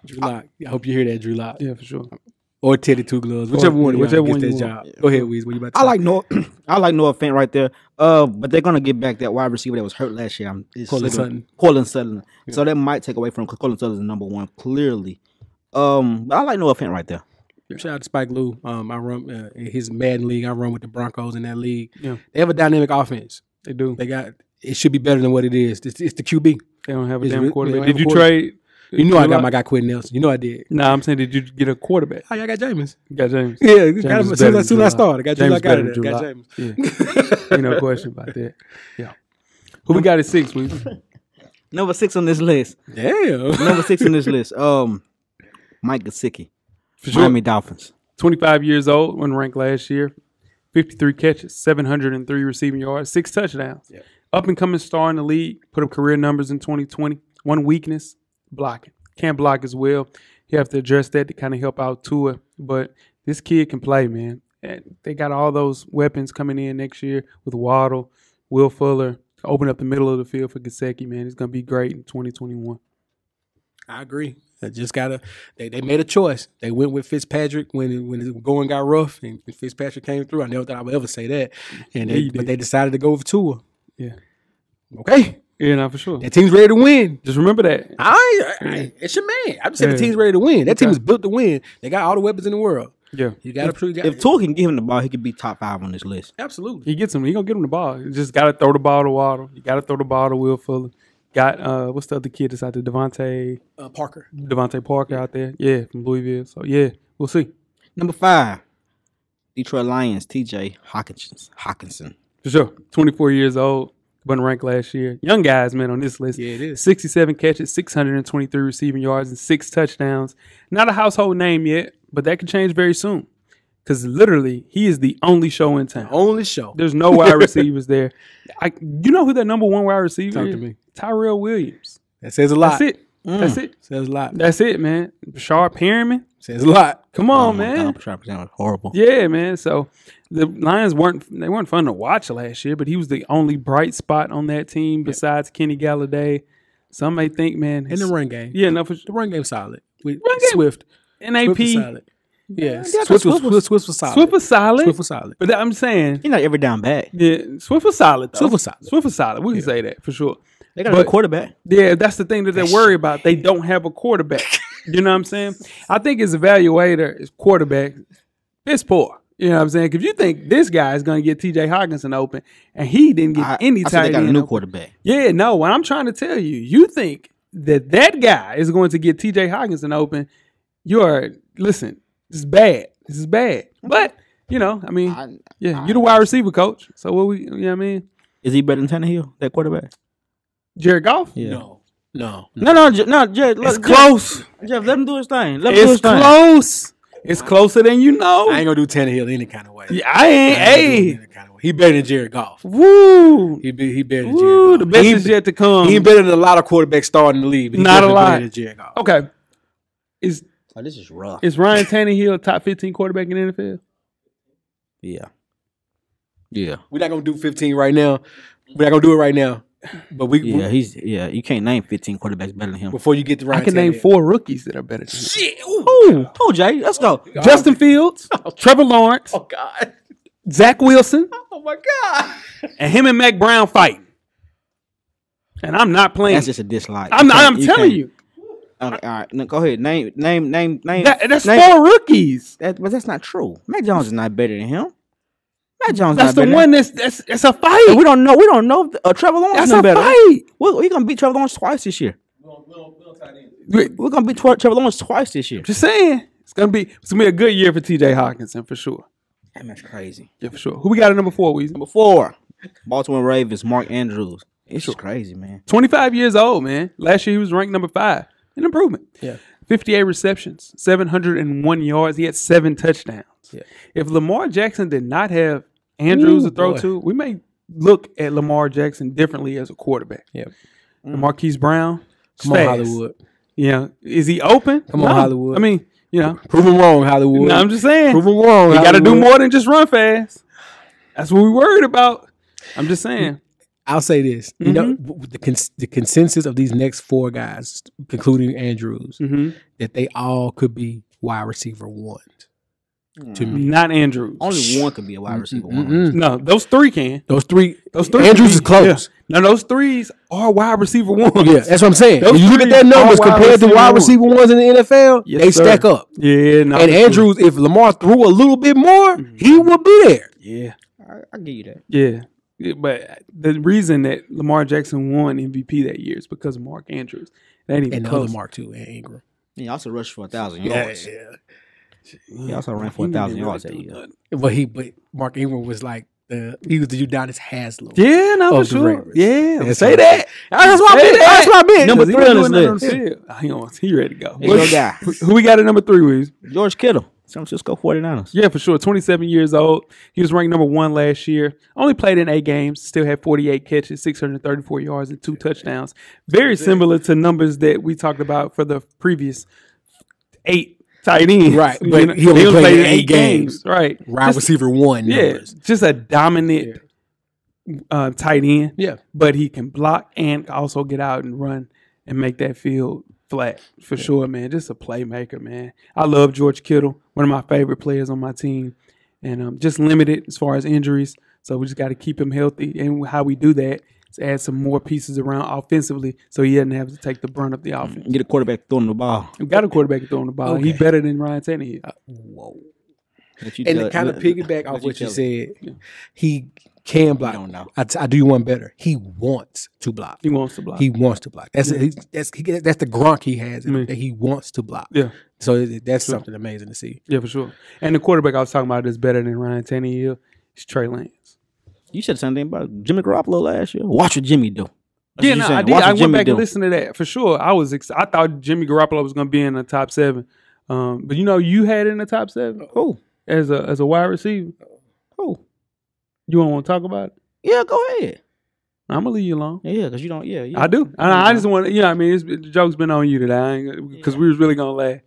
Drew Lock. I hope you hear that, Drew Lock. Yeah, for sure. Or Teddy Two Gloves. Whichever one gets you that want. job. Go ahead, Weez. What you about to I say? like Noah. I like Noah Fant right there. But they're gonna get back that wide receiver that was hurt last year. Cortland Sutton. Yeah. So that might take away from Cortland Sutton is number 1 clearly. But I like Noah Fant right there. Shout out to Spike Lou. I run in his Madden league. I run with the Broncos in that league. Yeah. They have a dynamic offense. They do. They got it should be better than what it is. It's the QB. They don't have a It's damn re- quarterback. they don't Did have you a trade? You know I got Drew my Lock? guy Quentin Nelson. You know I did. Nah, I'm saying, did you get a quarterback? Oh, yeah, I got Jameis. You got James. Yeah, James got him is as better soon than as I Drew started. I got Drew James Lock out better of than there. Drew Got Lock. Jameis. Yeah. Ain't no question about that. Yeah. Who we got at 6, Weezy? Number 6 on this list. Damn. Number 6 on this list. Mike Gesicki, For sure. Miami Dolphins. 25 years old, when ranked last year. 53 catches, 703 receiving yards, 6 touchdowns. Yep. Up and coming star in the league. Put up career numbers in 2020. One weakness, blocking. Can't block as well. You have to address that to kind of help out Tua. But this kid can play, man. And they got all those weapons coming in next year with Waddle, Will Fuller. Open up the middle of the field for Gesicki, man. It's going to be great in 2021. I agree. They just gotta. They made a choice. They went with Fitzpatrick when the going got rough, and Fitzpatrick came through. I never thought I would ever say that, and Yeah, you but did. they decided to go with Tua. Yeah. Okay, Yeah, no, for sure. that team's ready to win. Just remember that. It's your man. I'm just saying the Yeah. team's ready to win. That team Okay. is built to win. They got all the weapons in the world. Yeah. You got to If Tua can give him the ball, he could be top 5 on this list. absolutely. He gets him. He gonna get him the ball. You just gotta throw the ball to Waddle. You gotta throw the ball to Will Fuller. Got what's the other kid that's out there? Devontae Parker out there. Yeah, from Louisville. So yeah, we'll see. Number 5, Detroit Lions, T.J. Hawkinson. For sure. 24 years old. Wasn't ranked last year. Young guys, man, on this list. Yeah, it is. 67 catches, 623 receiving yards, and 6 touchdowns. Not a household name yet, but that could change very soon. Because literally, he is the only show in town. Only show. There's no wide receivers there. You know who that number 1 wide receiver Talk is? to me. Tyrell Williams. That says a lot. That's it. That's it. Says a lot. That's it, man. Sharp Perriman. Says a lot. Come on, man. God, horrible. Yeah, man. So the Lions weren't fun to watch last year, but he was the only bright spot on that team besides Kenny Galladay. Some may think, man, In the run game. yeah, no, for The run game's solid. With Run game. Swift. NAP. Swift was solid. Yeah. Swift was solid. Swift was solid. Swift was solid. But I'm saying, He's not every down back. yeah, Swift was solid. Though. Swift was solid. Swift was solid. We can say that for sure. They got a But- good quarterback. Yeah, that's the thing that they're worried about. They don't have a quarterback. You know what I'm saying? I think his evaluator, his quarterback, it's poor. You know what I'm saying? Because you think this guy is going to get T.J. Hawkinson open, and he didn't get any I said they tight got a end new open. quarterback. Yeah, no. What I'm trying to tell you, you think that guy is going to get T.J. Hawkinson open. Listen, this is bad. This is bad. But, you know, I mean, you're the wide receiver coach. So what you know what I mean? Is he better than Tannehill, that quarterback? Jared Goff? Yeah. No. No, Jared. It's close. Jeff, let him do his thing. Let him do his It's thing. close. It's closer than you know. I ain't gonna do Tannehill any kind of way. Yeah, I ain't. Hey, He better than Jared Goff. woo, He better than woo. Jared The Goff. best He is yet to come. He better than a lot of quarterbacks starting in the league. But he Not a definitely lot. better than Jared Goff. Okay, is This is rough. Ryan Tannehill a top 15 quarterback in the NFL? Yeah. We're not gonna do 15 right now. We're not gonna do it right now. But You can't name 15 quarterbacks better than him. before you get to Ryan I can name Tannehill. 4 rookies that are better than him. Shit. Ooh. Oh, Jay, let's go. Justin Fields, Trevor Lawrence, Oh God. Zach Wilson, Oh my God. and him and Mac Brown fighting. And I'm not playing. That's just a dislike. I'm You telling can't- you. Okay, all right, no, go ahead. Name. That's name- 4 rookies. But that's not true. Mac Jones is not better than him. Mac Jones That's not the better one that's a fight. than him. We don't know. We don't know if Trevor Lawrence That's is a better. fight. We're gonna beat Trevor Lawrence twice this year. We're gonna beat Trevor Lawrence twice this year. Just saying. It's gonna be a good year for T.J. Hawkinson for sure. That's crazy. Yeah, for sure. Who we got at number 4, Weezy? Number 4, Baltimore Ravens, Mark Andrews. It's just crazy, man. 25 years old, man. Last year he was ranked number 5. An improvement. Yeah. 58 receptions, 701 yards. He had 7 touchdowns. Yeah. If Lamar Jackson did not have Andrews Ooh, to throw boy. to, we may look at Lamar Jackson differently as a quarterback. Yeah. Marquise Brown. Come on, fast. Hollywood. Yeah. Is he open? Come on, No. Hollywood. I mean, Prove him wrong, Hollywood. no, I'm just saying. Prove him wrong. You got to do Hollywood. more than just run fast. That's what we're worried about. I'm just saying. I'll say this. You know, Mm-hmm. the consensus of these next 4 guys, including Andrews, Mm-hmm. that they all could be wide receiver 1. To me. Not Andrews. Only one could be a wide receiver. One. Mm-mm. No, those 3 can. Those three. Andrews Andrews is close. Yeah. No, those 3s are wide receiver 1s. Yeah, that's what I'm saying. Those When you look at three that numbers are wide compared to receiver wide ones. receiver 1s in the NFL, Yes, they sir. stack up. Yeah, no. And Andrews, if Lamar threw a little bit more, he would be there. Yeah. I give you that. Yeah. But the reason that Lamar Jackson won MVP that year is because of Mark Andrews. That ain't even And the other close. Mark too, and Ingram. He also rushed for 1,000 yards. He also ran for He 1,000 didn't yards really that do year. nothing. But Mark Ingram was like he was the Udonis Haslam. Yeah, no, for Of the sure. Ravens. Yeah, That's say right. that. That's my Say big. that. That's my big. Number He 3 on doing this that list. the field. He ready to go. It's your guy. Who we got at number 3, Weez? George Kittle, San Francisco 49ers. Yeah, for sure. 27 years old. He was ranked number 1 last year. Only played in 8 games. Still had 48 catches, 634 yards, and 2 touchdowns. Very similar to numbers that we talked about for the previous 8 tight ends. Right, You but know, he only played in 8 8 games. Right. Wide Just- receiver 1 Yeah, numbers. just a dominant tight end. Yeah. But he can block and also get out and run and make that field flat for sure, man. Just a playmaker, man. I love George Kittle, one of my favorite players on my team, and just limited as far as injuries. So we just got to keep him healthy, and how we do that is add some more pieces around offensively, so he doesn't have to take the brunt of the offense. Get a quarterback throwing the ball. We got a quarterback throwing the ball. He's Okay. better than Ryan Tannehill. Whoa. Let you And tell- to kind of let- piggyback let off what you tell said, he can block. don't know. I do you one better. He wants to block. He wants to block. He wants to block. That's that's the Gronk he has. Mm. That he wants to block. Yeah. So that's something amazing to see. Yeah, for sure. And the quarterback I was talking about that's better than Ryan Tannehill is Trey Lance. You said something about Jimmy Garoppolo last year. Watch what Jimmy do. That's Yeah, what you no, saying. I did. Watch I what went Jimmy back do. and listened to that for sure. I was I thought Jimmy Garoppolo was going to be in the top 7, but you had it in the top 7 Who? as a wide receiver. Who? You don't want to talk about it? Yeah, go ahead. I'm gonna leave you alone. Yeah, because you don't. Yeah, yeah. I do. I just want to. I mean, the joke's been on you today because we was really gonna laugh.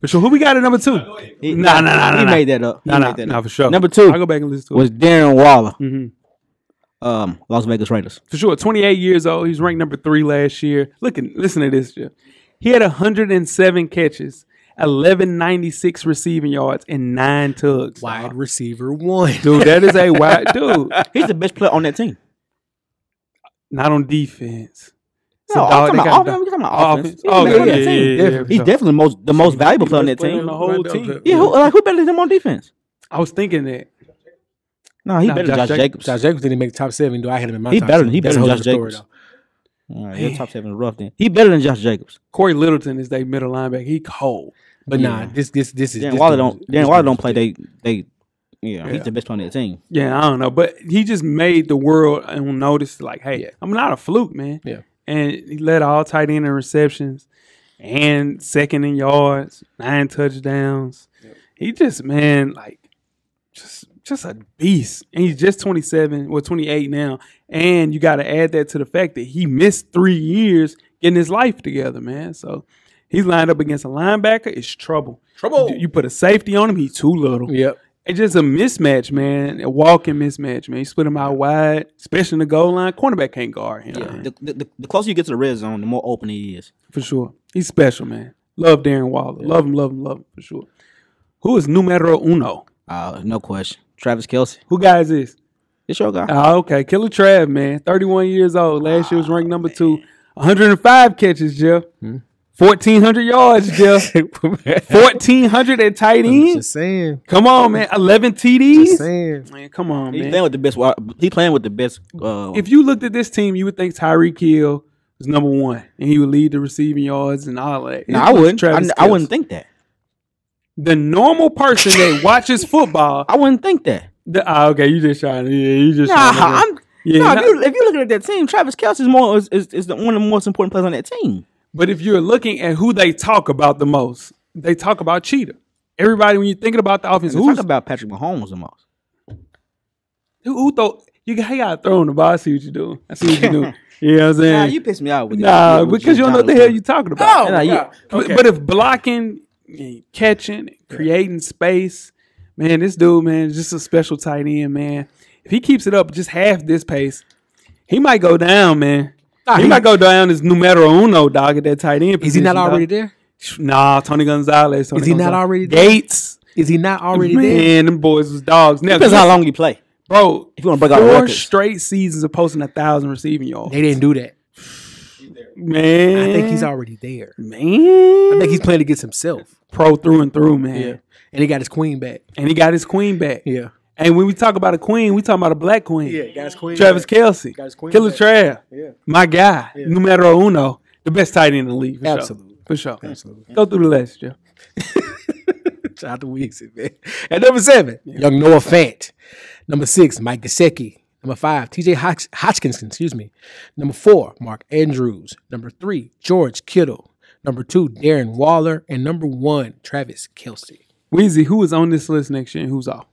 But sure, who we got at number 2? He, He He nah. made that up. He No, made that up. for sure. Number 2 I'll go back and listen to was it. Darren Waller, Mm-hmm. Las Vegas Raiders. For sure, 28 years old. He's ranked number 3 last year. Listen to this, Jeff. He had 107 catches, 1196 receiving yards, and 9 tugs. Wide receiver 1. Dude, that is a wide dude. He's the best player on that team. Not on defense. It's No, a I'm dog- talking they about got offense. a I'm talking dog- about offense. He's Oh, the yeah, best on that yeah, team. yeah, for He's sure. definitely the most valuable player on that Best player team. on the whole team. Yeah, who better than him on defense? I was thinking that. No, he Nah, better than Josh Josh Jacobs. Josh Jacobs didn't make top 7. Do I had him in my He top better. 7. He better That's than a whole Josh different Jacobs. though. All right, your top 7 is rough then. He better than Josh Jacobs. Corey Littleton is their middle linebacker. He cold. But Yeah. nah, this is Darren this Waller dude- Darren this Waller dude don't is play. legit. He's Yeah. the best player on that team. Yeah, I don't know. But he just made the world notice, like, hey, Yeah. I'm not a fluke, man. Yeah. And he led all tight end in receptions and second in yards, 9 touchdowns. He just, man, like, just a beast. And he's just 27, 28 now. And you got to add that to the fact that he missed 3 years getting his life together, man. So he's lined up against a linebacker. It's trouble. You put a safety on him, he's too little. Yep. It's just a mismatch, man. A walking mismatch, man. You split him out wide, especially in the goal line. Cornerback can't guard him, man. The closer you get to the red zone, the more open he is. For sure. He's special, man. Love Darren Waller. Love him, for sure. Who is numero uno? No question. Travis Kelce. Who guy is this? It's your guy. Okay. Killer Trav, man. 31 years old. Last year was ranked number 2. 105 catches, Jeff. 1,400 yards, Jeff. 1,400 at tight end. Just saying. Come on, man. 11 TDs. Just saying. Man, come on, He's man. playing with the best. He playing with the best. If you looked at this team, you would think Tyreek Hill was number 1, and he would lead the receiving yards and all that. no, It I was wouldn't. Travis I wouldn't Kelce. think that. The normal person that watches football. I wouldn't think that. Okay, you just trying to. Yeah, you just. Nah, trying to, yeah. if you're looking at that team, Travis Kelce is one of the most important players on that team. But if you're looking at who they talk about the most, they talk about Cheetah. Everybody, when you're thinking about the offense, We talk about Patrick Mahomes the most. who thought you got to throw in the ball? I see what you're doing. I see what you're doing. You know what I'm saying? Nah, you pissed me out with Nah, with because you don't know what the hell you're talking about. Nah, you- But if blocking, catching, creating space, man, this dude, man, is just a special tight end, man. If he keeps it up just half this pace, he might go down, man. He might go down as numero uno, dog, at that tight end position. Is he not dog. already there? Nah, Tony Gonzalez. Is he not already there? Gates. Is he not already Man, there? them boys was dogs. Now, Depends how long you play. bro, If you want to break out 4 records. straight seasons of posting 1,000 receiving yards. They didn't do that. Man. I think he's already there. Man. I think he's playing against himself. pro through and through, man. Yeah. And he got his queen back. And he got his queen back. Yeah. And when we talk about a queen, we talking about a black queen. Yeah, guys, queen. Travis Kelce, Guys, queen. Killer Trav, Yeah. my guy, Yeah. numero uno, the best tight end in the league. For Absolutely. Sure. For sure. Absolutely. Go through the list, Jeff. Shout out to Weezy, man. At number 7, young Noah Fant. Number 6, Mike Gesicki. Number 5, TJ Hotchinson, excuse me. Number 4, Mark Andrews. Number 3, George Kittle. Number 2, Darren Waller. And number 1, Travis Kelce. Weezy, who is on this list next year and who's off?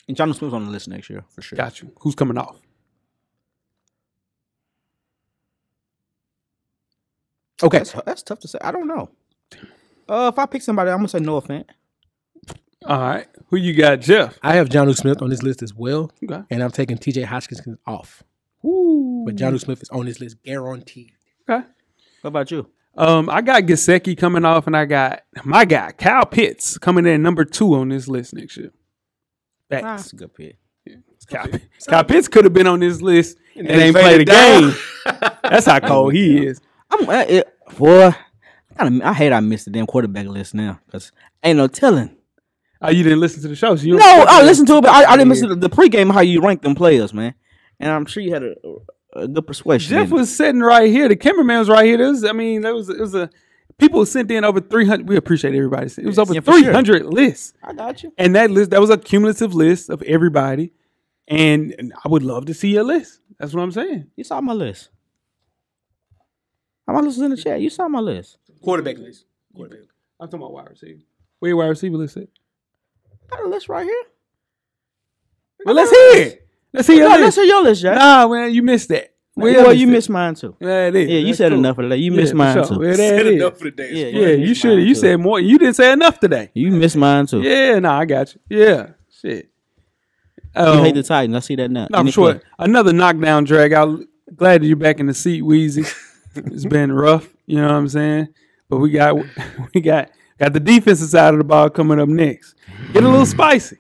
And Jonnu Smith's on the list next year for sure. Got you. Who's coming off? Okay. That's tough to say. I don't know. If I pick somebody, I'm gonna say Noah Fant. All right. Who you got, Jeff? I have Jonnu Smith on this list as well. Okay. And I'm taking TJ Hotchinson off. Ooh. But Jonnu Smith is on this list, guaranteed. Okay. What about you? I got Gesicki coming off, and I got my guy, Kyle Pitts, coming in number 2 on this list next year. That's Facts. a good pick. Kyle Pitts could have been on this list and they ain't faded played a game. That's how cold he is. I hate I missed the damn quarterback list now because ain't no telling. Oh, you didn't listen to the show? So you No, I listened to it, but I didn't listen to the pregame how you rank them players, man. And I'm sure you had a good persuasion. Jeff was sitting right here. The cameraman was right here. It was a people sent in over 300. We appreciate everybody. It was over 300 lists. I got you. And that list, that was a cumulative list of everybody. And I would love to see your list. That's what I'm saying. You saw my list. My list is in the chat. You saw my list. Quarterback list. Quarterback. I'm talking about wide receiver. Where your wide receiver list at? Got a list right here. Well, let's hear it. Let's hear your Let's list. hear your list, Jack. Nah, man, you missed that. Well, you missed mine too. Yeah, it is. Yeah, you That's said cool. enough of that. You missed for mine sure. too. Yeah, that is. Enough for the day. Yeah, you should. You said more. You didn't say enough today. You missed mine too. Yeah, no, I got you. Yeah, shit. You hate the Titans. I see that now. No, I'm sure. Another knockdown drag. I'm glad that you're back in the seat, Weezy. It's been rough. You know what I'm saying? But we got the defensive side of the ball coming up next. Get a little spicy.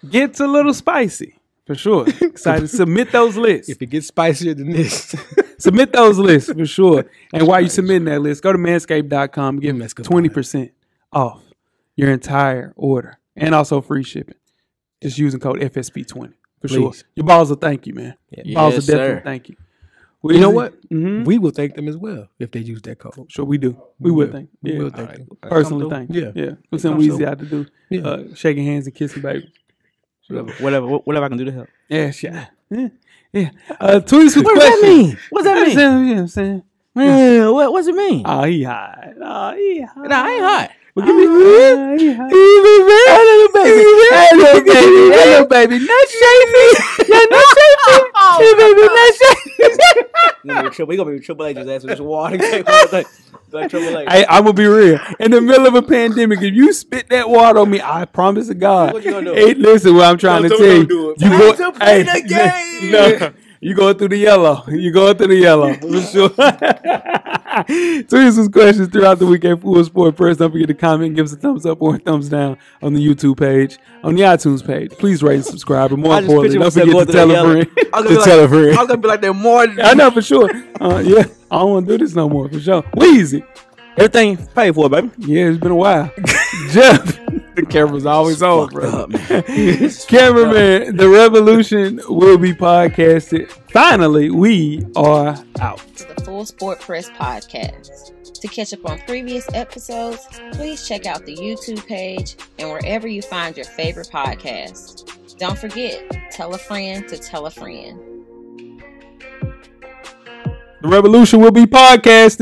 Gets a little spicy. For sure. Excited to submit those lists. If it gets spicier than this. Submit those lists for sure. And while you're submitting that list, go to manscaped.com and get 20% off your entire order. And also free shipping. Just using code FSP20. For sure. Your balls will thank you, man. Yeah. Balls Yes, will definitely sir. thank you. You know what? Mm-hmm. We will thank them as well if they use that code. Sure, we do. We will thank. We Yeah. will thank them. Personally thank you. Yeah. Yeah. We'll send Weezy out to do shaking hands and kissing baby. Whatever I can do to help. Yeah, yeah. Yeah. Tweets with What does that questions. mean? What does that mean? You know what I'm saying? Man, what's it mean? Oh, he hot. Oh, he hot. Nah, I ain't hot. Well, give me he hot. Hello, baby. Hello, baby. Hello, baby. Not shaping. Yeah, not shaping. Hey, baby, not shaping. We gonna be Triple H's ass with this water. Like Triple H. Hey, I'm gonna be real. In the middle of a pandemic, if you spit that water on me, I promise to God. What you gonna do? Hey, listen, what I'm trying to tell you. do it. You Time to play the game. No, you going through the yellow. You going through the yellow for sure. Tweet us some questions throughout the week at Full Sport Press. Don't forget to comment, give us a thumbs up or a thumbs down on the YouTube page, on the iTunes page. Please rate and subscribe. But more I just importantly, picture don't myself forget going to through tell that a yellow. friend. I was To tell a friend. gonna be like that more. I know for sure. Yeah, I don't want to do this no more for sure. Weezy. Everything paid for, baby. Yeah, it's been a while. Jeff, the camera's always on, bro. Cameraman, the revolution will be podcasted. Finally, we are out. The Full Sport Press Podcast. To catch up on previous episodes, please check out the YouTube page and wherever you find your favorite podcast. Don't forget, tell a friend to tell a friend. The revolution will be podcasted.